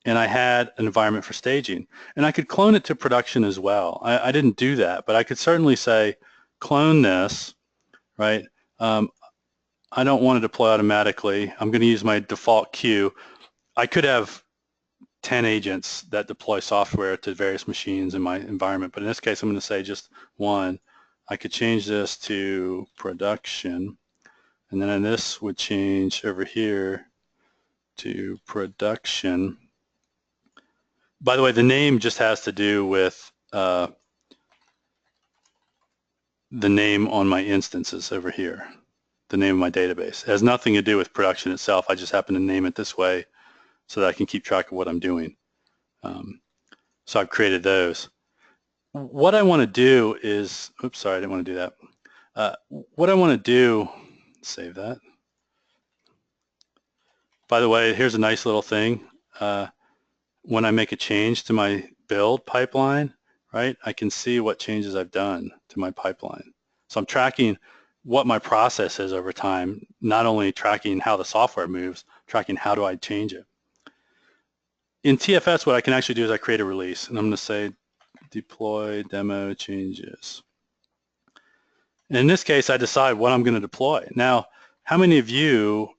and I had an environment for staging. And I could clone it to production as well. I didn't do that, but I could certainly say, clone this, right? I don't want to deploy automatically. I'm going to use my default queue. I could have 10 agents that deploy software to various machines in my environment, but in this case, I'm going to say just one. I could change this to production, and then this would change over here to production. By the way, the name just has to do with the name on my instances over here, the name of my database. It has nothing to do with production itself. I just happen to name it this way so that I can keep track of what I'm doing. So I've created those. What I want to do is, oops, sorry, I didn't want to do that. What I want to do, save that. By the way, here's a nice little thing. When I make a change to my build pipeline, right, I can see what changes I've done to my pipeline. So I'm tracking what my process is over time, not only tracking how the software moves, tracking how do I change it. In TFS, what I can actually do is I create a release, and I'm going to say deploy demo changes. And in this case, I decide what I'm going to deploy. Now, how many of you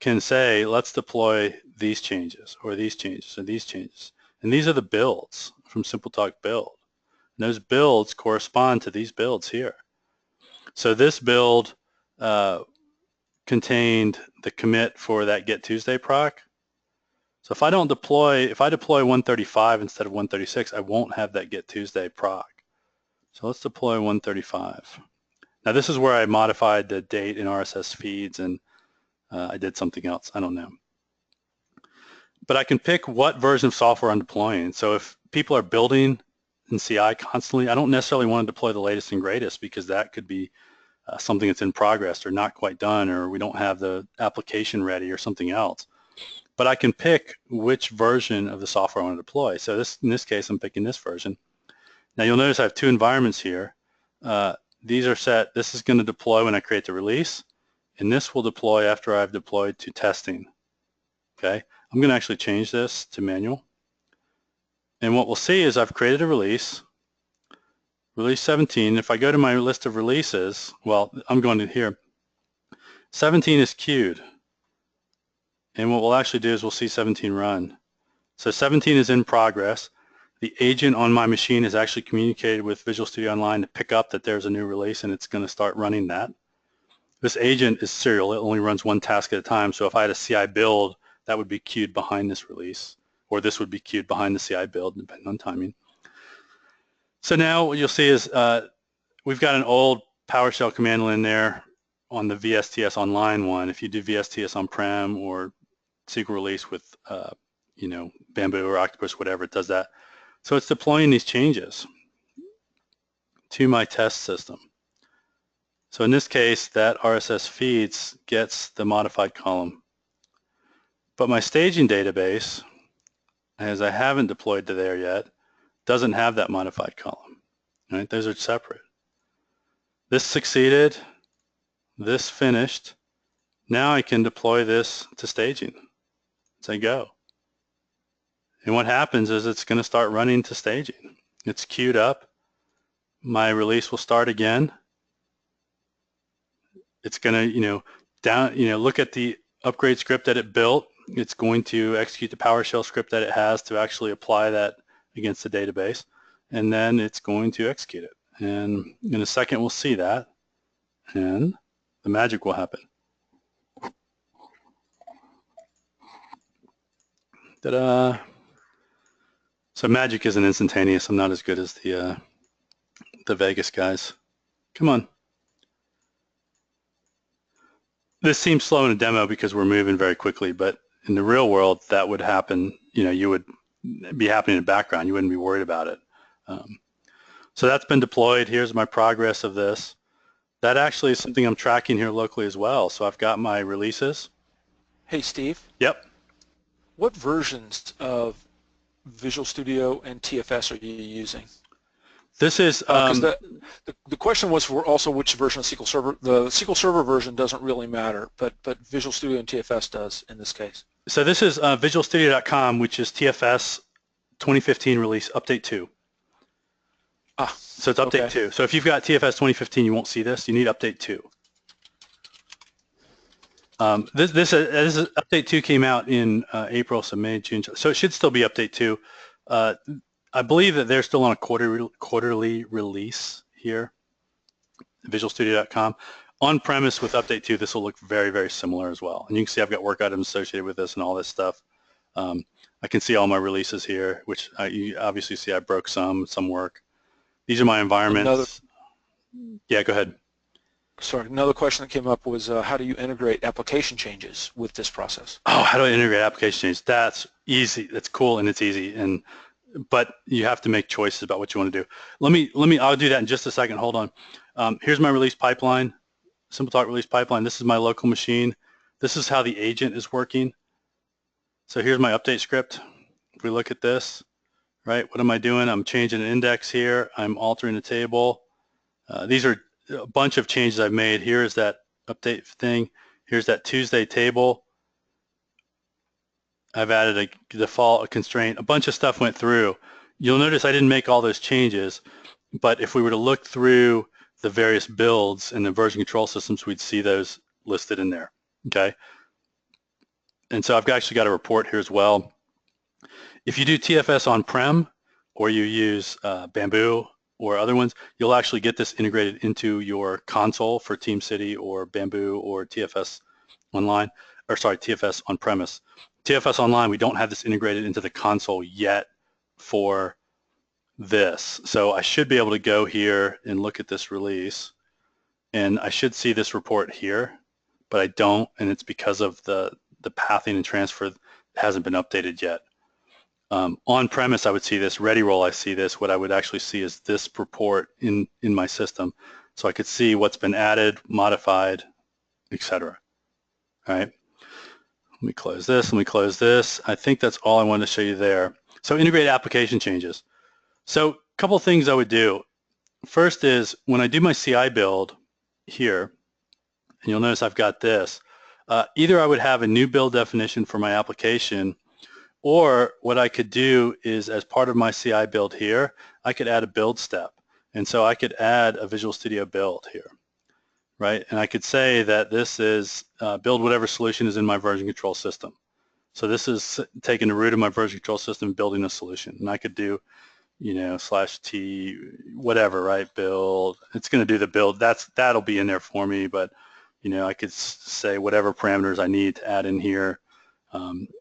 can say, let's deploy these changes or these changes or these changes. And these are the builds from SimpleTalk Build. And those builds correspond to these builds here. So this build contained the commit for that Get Tuesday proc. So if I deploy 135 instead of 136, I won't have that Get Tuesday proc. So let's deploy 135. Now this is where I modified the date in RSS feeds, and I did something else. I don't know. But I can pick what version of software I'm deploying. So if people are building in CI constantly, I don't necessarily want to deploy the latest and greatest, because that could be something that's in progress or not quite done, or we don't have the application ready or something else. But I can pick which version of the software I want to deploy. So in this case, I'm picking this version. Now you'll notice I have two environments here. These are set. This is going to deploy when I create the release, and this will deploy after I've deployed to testing. Okay, I'm going to actually change this to manual. And what we'll see is I've created a release, release 17. If I go to my list of releases, well, I'm going to here. 17 is queued. And what we'll actually do is we'll see 17 run. So 17 is in progress. The agent on my machine has actually communicated with Visual Studio Online to pick up that there's a new release, and it's going to start running that. This agent is serial. It only runs one task at a time. So if I had a CI build, that would be queued behind this release, or this would be queued behind the CI build, depending on timing. So now what you'll see is we've got an old PowerShell command line there on the VSTS Online one. If you do VSTS on-prem or SQL release with Bamboo or Octopus, whatever, it does that. So it's deploying these changes to my test system. So in this case, that RSS feeds gets the modified column. But my staging database, as I haven't deployed to there yet, doesn't have that modified column. Right? Those are separate. This succeeded. This finished. Now I can deploy this to staging as I go. And what happens is it's going to start running to staging. It's queued up. My release will start again. It's going to, look at the upgrade script that it built. It's going to execute the PowerShell script that it has to actually apply that against the database. And then it's going to execute it. And in a second, we'll see that. And the magic will happen. Ta-da! So magic isn't instantaneous. I'm not as good as the Vegas guys. Come on. This seems slow in a demo because we're moving very quickly, but in the real world, that would happen. You would be happening in the background. You wouldn't be worried about it. So that's been deployed. Here's my progress of this. That actually is something I'm tracking here locally as well. So I've got my releases. Hey, Steve. Yep. What versions of Visual Studio and TFS are you using? This is the question was for also which version of SQL Server. The SQL Server version doesn't really matter, but Visual Studio and TFS does in this case. So this is visualstudio.com, which is TFS 2015 release update 2. So it's update 2. So if you've got TFS 2015, you won't see this. You need update 2. This is update 2 came out in April, so May, June. So it should still be update 2. I believe that they're still on a quarterly release here, visualstudio.com. On premise with update 2, this will look very, very similar as well. And you can see I've got work items associated with this and all this stuff. I can see all my releases here, which you obviously see I broke some work. These are my environments. Yeah, go ahead. Sorry, another question that came up was how do you integrate application changes with this process? Oh, how do I integrate application changes? That's easy. That's cool and it's easy. But you have to make choices about what you want to do. I'll do that in just a second. Hold on. Here's my release pipeline, SimpleTalk release pipeline. This is my local machine. This is how the agent is working. So here's my update script. If we look at this, right, what am I doing? I'm changing an index here. I'm altering the table. These are a bunch of changes I've made. Here is that update thing. Here's that Tuesday table. I've added a default, a constraint, a bunch of stuff went through. You'll notice I didn't make all those changes, but if we were to look through the various builds and the version control systems, we'd see those listed in there, okay? And so I've actually got a report here as well. If you do TFS on-prem or you use Bamboo or other ones, you'll actually get this integrated into your console for TeamCity or Bamboo or TFS online, or sorry, TFS on-premise. TFS online, we don't have this integrated into the console yet for this. So I should be able to go here and look at this release, and I should see this report here, but I don't, and it's because of the pathing and transfer hasn't been updated yet. On-premise, I would see this. Ready roll, I see this. What I would actually see is this report in my system, so I could see what's been added, modified, etc. All right. Let me close this. Let me close this. I think that's all I wanted to show you there. So integrate application changes. So a couple of things I would do. First is when I do my CI build here, and you'll notice I've got this, either I would have a new build definition for my application, or what I could do is as part of my CI build here, I could add a build step. And so I could add a Visual Studio build here, right? And I could say that this is build whatever solution is in my version control system. So this is taking the root of my version control system and building a solution. And I could do, you know, /t, whatever, right, build. It's going to do the build. That'll be in there for me, but, you know, I could say whatever parameters I need to add in here.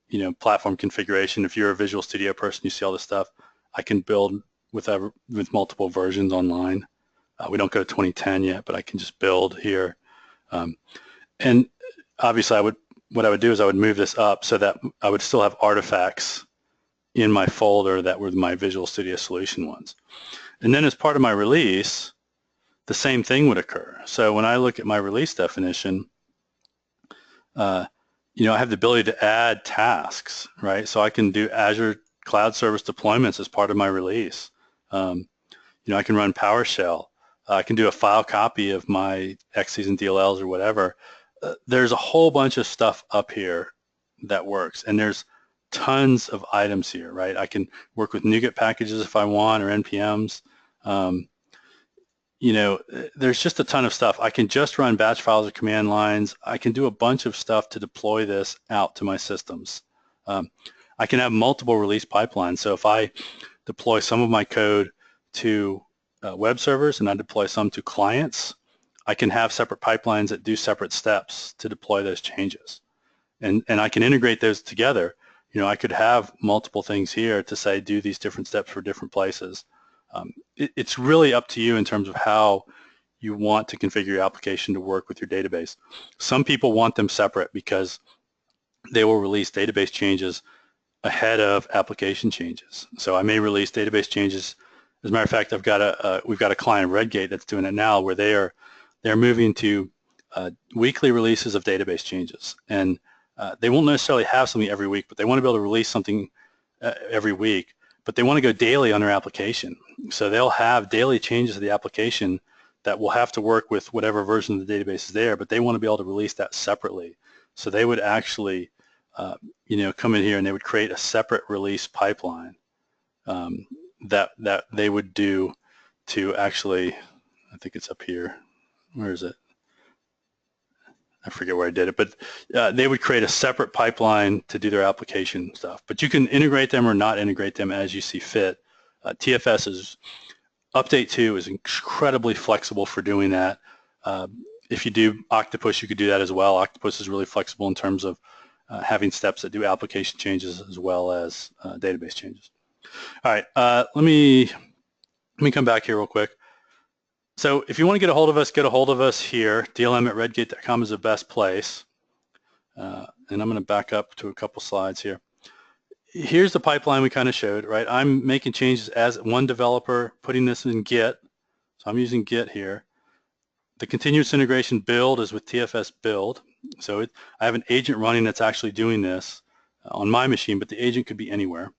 You know, platform configuration. If you're a Visual Studio person, you see all this stuff. I can build with multiple versions online. We don't go to 2010 yet, but I can just build here. And obviously, what I would do is I would move this up so that I would still have artifacts in my folder that were my Visual Studio Solution ones. And then as part of my release, the same thing would occur. So when I look at my release definition, you know, I have the ability to add tasks, right? So I can do Azure Cloud Service deployments as part of my release. You know, I can run PowerShell. I can do a file copy of my XCs and DLLs or whatever. There's a whole bunch of stuff up here that works, and there's tons of items here, right? I can work with NuGet packages if I want, or NPMs. You know, there's just a ton of stuff. I can just run batch files or command lines. I can do a bunch of stuff to deploy this out to my systems. I can have multiple release pipelines. So if I deploy some of my code to web servers and I deploy some to clients, I can have separate pipelines that do separate steps to deploy those changes. And I can integrate those together. You know, I could have multiple things here to say do these different steps for different places. It's really up to you in terms of how you want to configure your application to work with your database. Some people want them separate because they will release database changes ahead of application changes. So I may release database changes. As a matter of fact, we've got a client, Redgate, that's doing it now, where they're moving to weekly releases of database changes, and they won't necessarily have something every week, but they want to be able to release something every week. But they want to go daily on their application. So they'll have daily changes to the application that will have to work with whatever version of the database is there, but they want to be able to release that separately. So they would actually, you know, come in here and they would create a separate release pipeline that they would do to actually, I think it's up here. Where is it? I forget where I did it, but they would create a separate pipeline to do their application stuff. But you can integrate them or not integrate them as you see fit. TFS Update 2 is incredibly flexible for doing that. If you do Octopus, you could do that as well. Octopus is really flexible in terms of having steps that do application changes as well as database changes. All right, let me come back here real quick. So if you want to get a hold of us here. DLM@redgate.com is the best place. And I'm going to back up to a couple slides here. Here's the pipeline we kind of showed, right? I'm making changes as one developer, putting this in Git. So I'm using Git here. The continuous integration build is with TFS Build. So I have an agent running that's actually doing this on my machine, but the agent could be anywhere.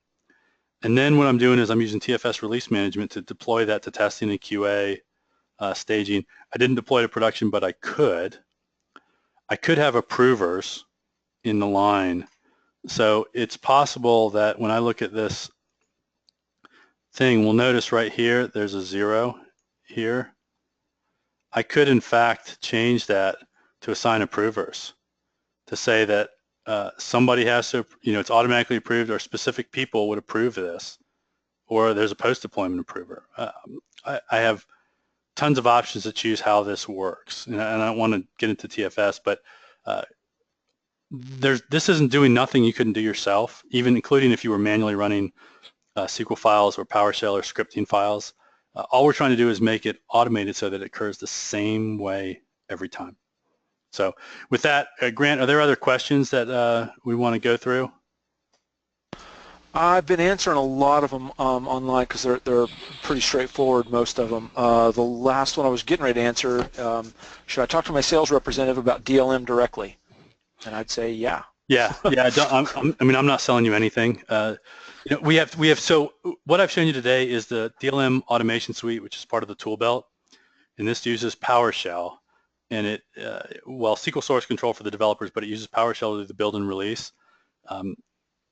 And then what I'm doing is I'm using TFS Release Management to deploy that to testing and QA. Staging. I didn't deploy to production, but I could. I could have approvers in the line. So it's possible that when I look at this thing, we'll notice right here, there's a 0 here. I could, in fact, change that to assign approvers to say that somebody has to, it's automatically approved, or specific people would approve this, or there's a post-deployment approver. I have tons of options to choose how this works, and I don't want to get into TFS, but this isn't doing nothing you couldn't do yourself, even including if you were manually running SQL files or PowerShell or scripting files. All we're trying to do is make it automated so that it occurs the same way every time. So with that, Grant, are there other questions that we want to go through? I've been answering a lot of them online because they're pretty straightforward, most of them. The last one I was getting ready to answer, should I talk to my sales representative about DLM directly? And I'd say, yeah. Yeah. I'm not selling you anything. We have. So what I've shown you today is the DLM automation suite, which is part of the tool belt, and this uses PowerShell, and it SQL source control for the developers, but it uses PowerShell to do the build and release.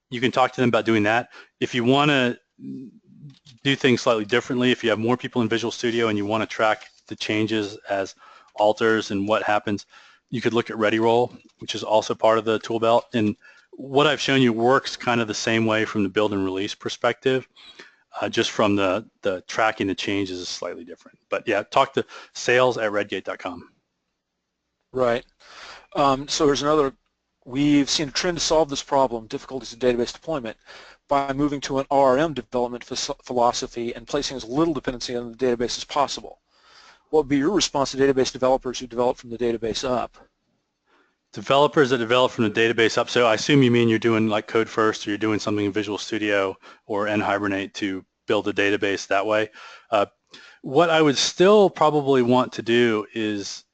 You can talk to them about doing that. If you want to do things slightly differently, if you have more people in Visual Studio and you want to track the changes as alters and what happens, you could look at ReadyRoll, which is also part of the tool belt. And what I've shown you works kind of the same way from the build and release perspective, just from the tracking the changes is slightly different. But yeah, talk to sales@redgate.com. Right. So here's another. We've seen a trend to solve this problem, difficulties in database deployment, by moving to an ORM development philosophy and placing as little dependency on the database as possible. What would be your response to database developers who develop from the database up? Developers that develop from the database up, so I assume you mean you're doing like code first, or you're doing something in Visual Studio or in Hibernate to build a database that way. What I would still probably want to do is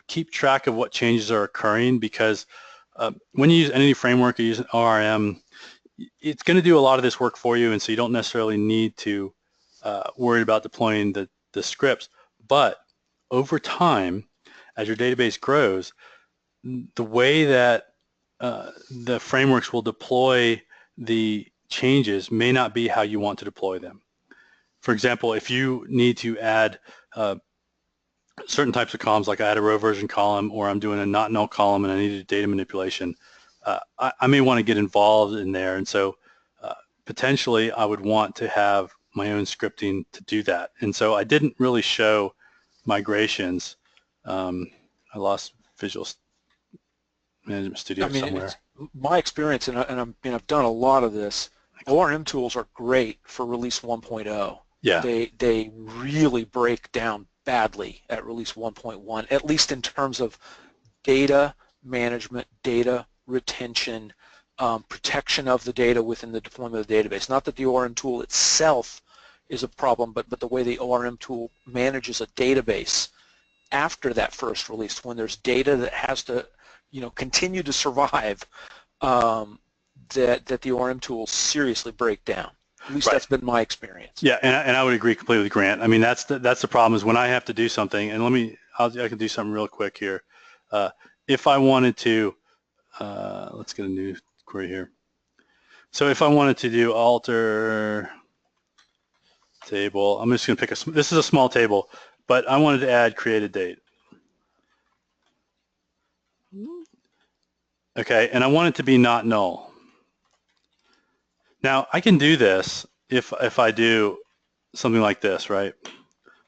keep track of what changes are occurring, because when you use Entity Framework or use an ORM, it's going to do a lot of this work for you, and so you don't necessarily need to worry about deploying the scripts. But over time, as your database grows, the way that the frameworks will deploy the changes may not be how you want to deploy them. For example, if you need to add certain types of columns, like I add a row version column, or I'm doing a not null column and I need a data manipulation, I may want to get involved in there, and so potentially I would want to have my own scripting to do that. And so I didn't really show migrations. I lost Visual Management Studio somewhere. My experience, and I've done a lot of this, ORM tools are great for release 1.0. Yeah. They really break down badly at release 1.1, at least in terms of data management, data retention, protection of the data within the deployment of the database. Not that the ORM tool itself is a problem, but the way the ORM tool manages a database after that first release, when there's data that has to continue to survive, that the ORM tools seriously break down. At least that's been my experience. Yeah, and I would agree completely with Grant. I mean, that's the problem, is when I have to do something, and I can do something real quick here. If I wanted to, let's get a new query here. So if I wanted to do alter table, I'm just going to pick this is a small table, but I wanted to add created date. Okay, and I want it to be not null. Now I can do this if I do something like this, right?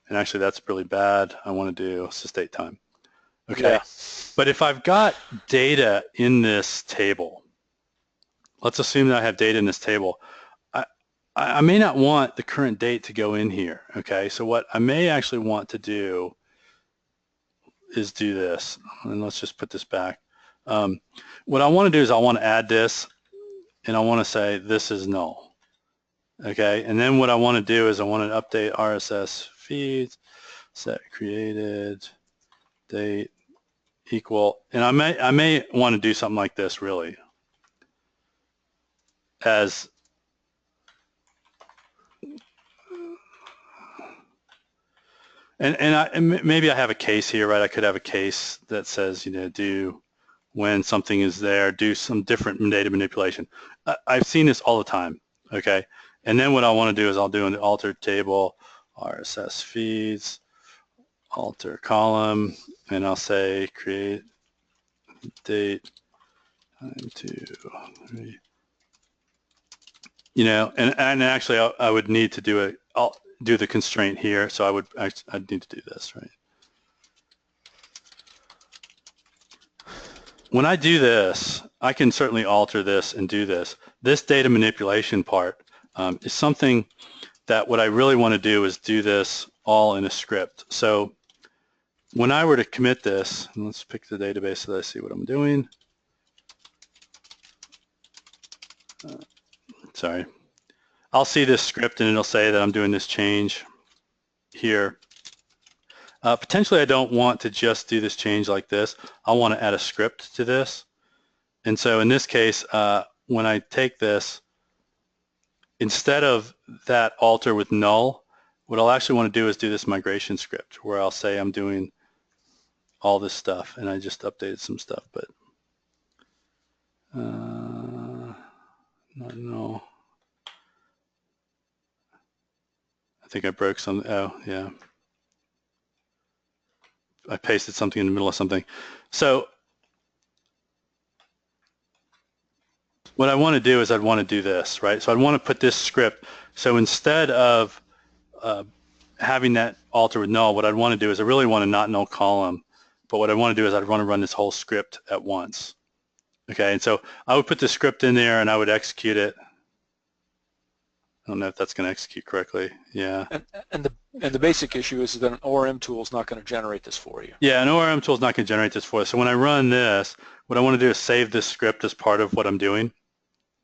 And actually that's really bad. I want to do sysdate time. Okay, yeah. But if I've got data in this table, let's assume that I have data in this table, I may not want the current date to go in here. Okay, so what I may actually want to do is do this, and let's just put this back. What I want to do is I want to add this, and I want to say this is null. Okay, and then what I want to do is I want to update RSS feeds, set created date equal, and I may want to do something like this, really, as and maybe I have a case here, right? I could have a case that says, do when something is there, do some different data manipulation. I've seen this all the time, okay? And then what I want to do is I'll do an alter table, RSS feeds, alter column, and I'll say create date time to, you know, and actually I would need to do I'll do the constraint here, so I'd need to do this, right? When I do this, I can certainly alter this and do this. This data manipulation part is something that what I really want to do is do this all in a script. So when I were to commit this, and let's pick the database so that I see what I'm doing. Sorry. I'll see this script and it'll say that I'm doing this change here. Potentially I don't want to just do this change like this. I want to add a script to this. And so in this case, when I take this, instead of that alter with null, what I'll actually want to do is do this migration script where I'll say I'm doing all this stuff, and I just updated some stuff, but no. I think I broke some, oh yeah. I pasted something in the middle of something. So what I want to do is I'd want to do this, right? So I'd want to put this script. So instead of having that alter with null, what I'd want to do is I really want to not null column, but what I want to do is I'd want to run this whole script at once. Okay, and so I would put the script in there and I would execute it. I don't know if that's going to execute correctly. Yeah. And the basic issue is that an ORM tool is not going to generate this for you. Yeah, an ORM tool is not going to generate this for us. So when I run this, what I want to do is save this script as part of what I'm doing.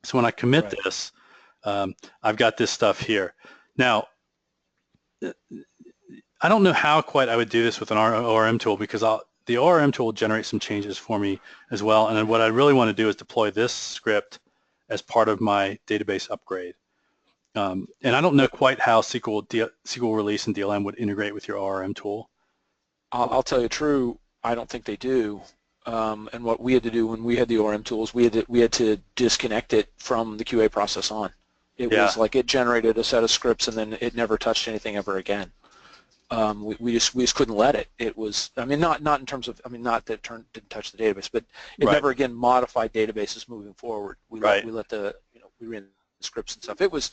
So when I commit this, I've got this stuff here. Now, I don't know how quite I would do this with an ORM tool, because the ORM tool will generate some changes for me as well. And then what I really want to do is deploy this script as part of my database upgrade. And I don't know quite how SQL Release and DLM would integrate with your ORM tool. I'll tell you true, I don't think they do. And what we had to do when we had the ORM tools, we had to disconnect it from the QA process on. It was like it generated a set of scripts and then it never touched anything ever again. We just couldn't let it. It was, I mean, not in terms of, I mean, not that it didn't touch the database, but it never again modified databases moving forward. We let the, you know, we ran the scripts and stuff. It was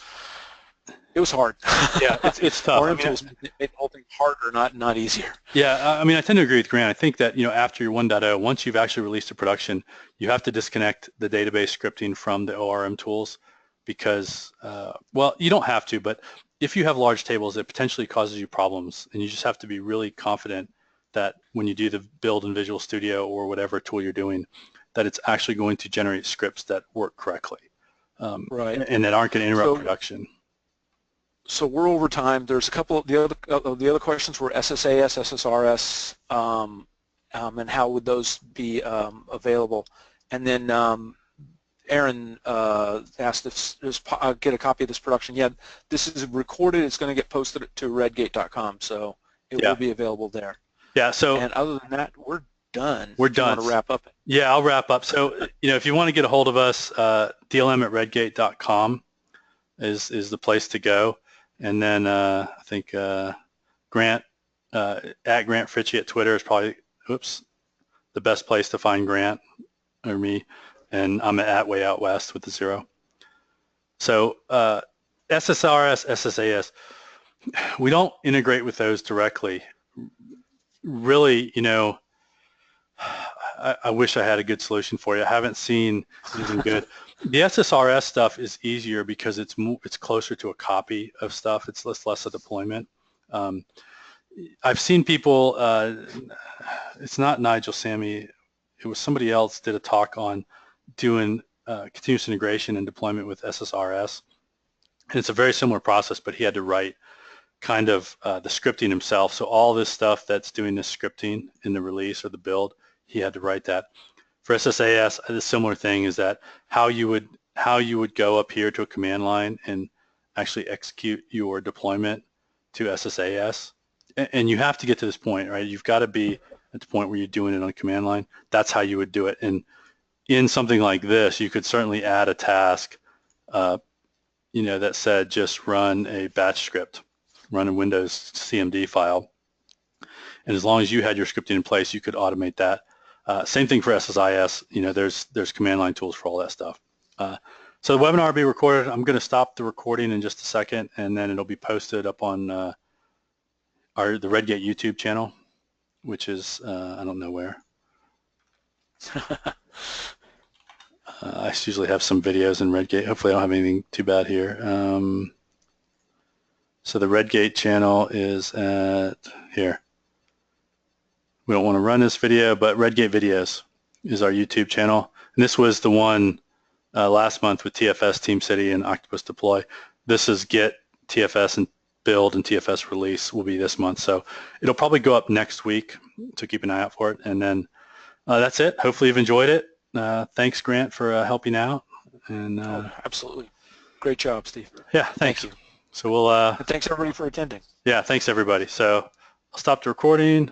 hard. Yeah, it's tough. ORM tools made the whole thing harder, not easier. Yeah, I mean, I tend to agree with Grant. I think that, you know, after your 1.0, once you've actually released to production, you have to disconnect the database scripting from the ORM tools, because, well, you don't have to, but if you have large tables, it potentially causes you problems, and you just have to be really confident that when you do the build in Visual Studio or whatever tool you're doing, that it's actually going to generate scripts that work correctly, and that aren't going to interrupt production. So we're over time. There's a couple of the other questions were SSAS, SSRS, and how would those be available? And then Aaron asked if get a copy of this production. Yeah, this is recorded. It's going to get posted to redgate.com, so it will be available there. Yeah. So, and other than that, we're done. We're done. You want to wrap up? Yeah, I'll wrap up. So, you know, if you want to get a hold of us, DLM@redgate.com is the place to go. And then I think Grant at Grant Fritchey at Twitter is probably the best place to find Grant or me. And I'm at Way Out West with the 0. So SSRS, SSAS, we don't integrate with those directly. Really, you know, I wish I had a good solution for you. I haven't seen anything good. The SSRS stuff is easier because it's closer to a copy of stuff. It's less a deployment. I've seen people. It's not Nigel Sammy. It was somebody else did a talk on doing continuous integration and deployment with SSRS. And it's a very similar process, but he had to write kind of the scripting himself. So all this stuff that's doing this scripting in the release or the build, he had to write that. For SSAS, the similar thing is that how you would go up here to a command line and actually execute your deployment to SSAS. And you have to get to this point, right? You've got to be at the point where you're doing it on a command line. That's how you would do it. And in something like this, you could certainly add a task, you know, that said just run a batch script, run a Windows CMD file. And as long as you had your scripting in place, you could automate that. Same thing for SSIS. There's command line tools for all that stuff. So the webinar will be recorded. I'm going to stop the recording in just a second, and then it'll be posted up on the Redgate YouTube channel, which is I don't know where. I usually have some videos in Redgate. Hopefully I don't have anything too bad here. So the Redgate channel is at here. We don't want to run this video, but Redgate Videos is our YouTube channel. And this was the one last month with TFS, Team City, and Octopus Deploy. This is Git, TFS, and Build, and TFS Release will be this month. So it'll probably go up next week, so keep an eye out for it. And then that's it. Hopefully you've enjoyed it. Thanks, Grant, for helping out. And absolutely. Great job, Steve. Yeah, thanks. Thank you. So we'll... and thanks, everybody, for attending. Yeah, thanks, everybody. So I'll stop the recording.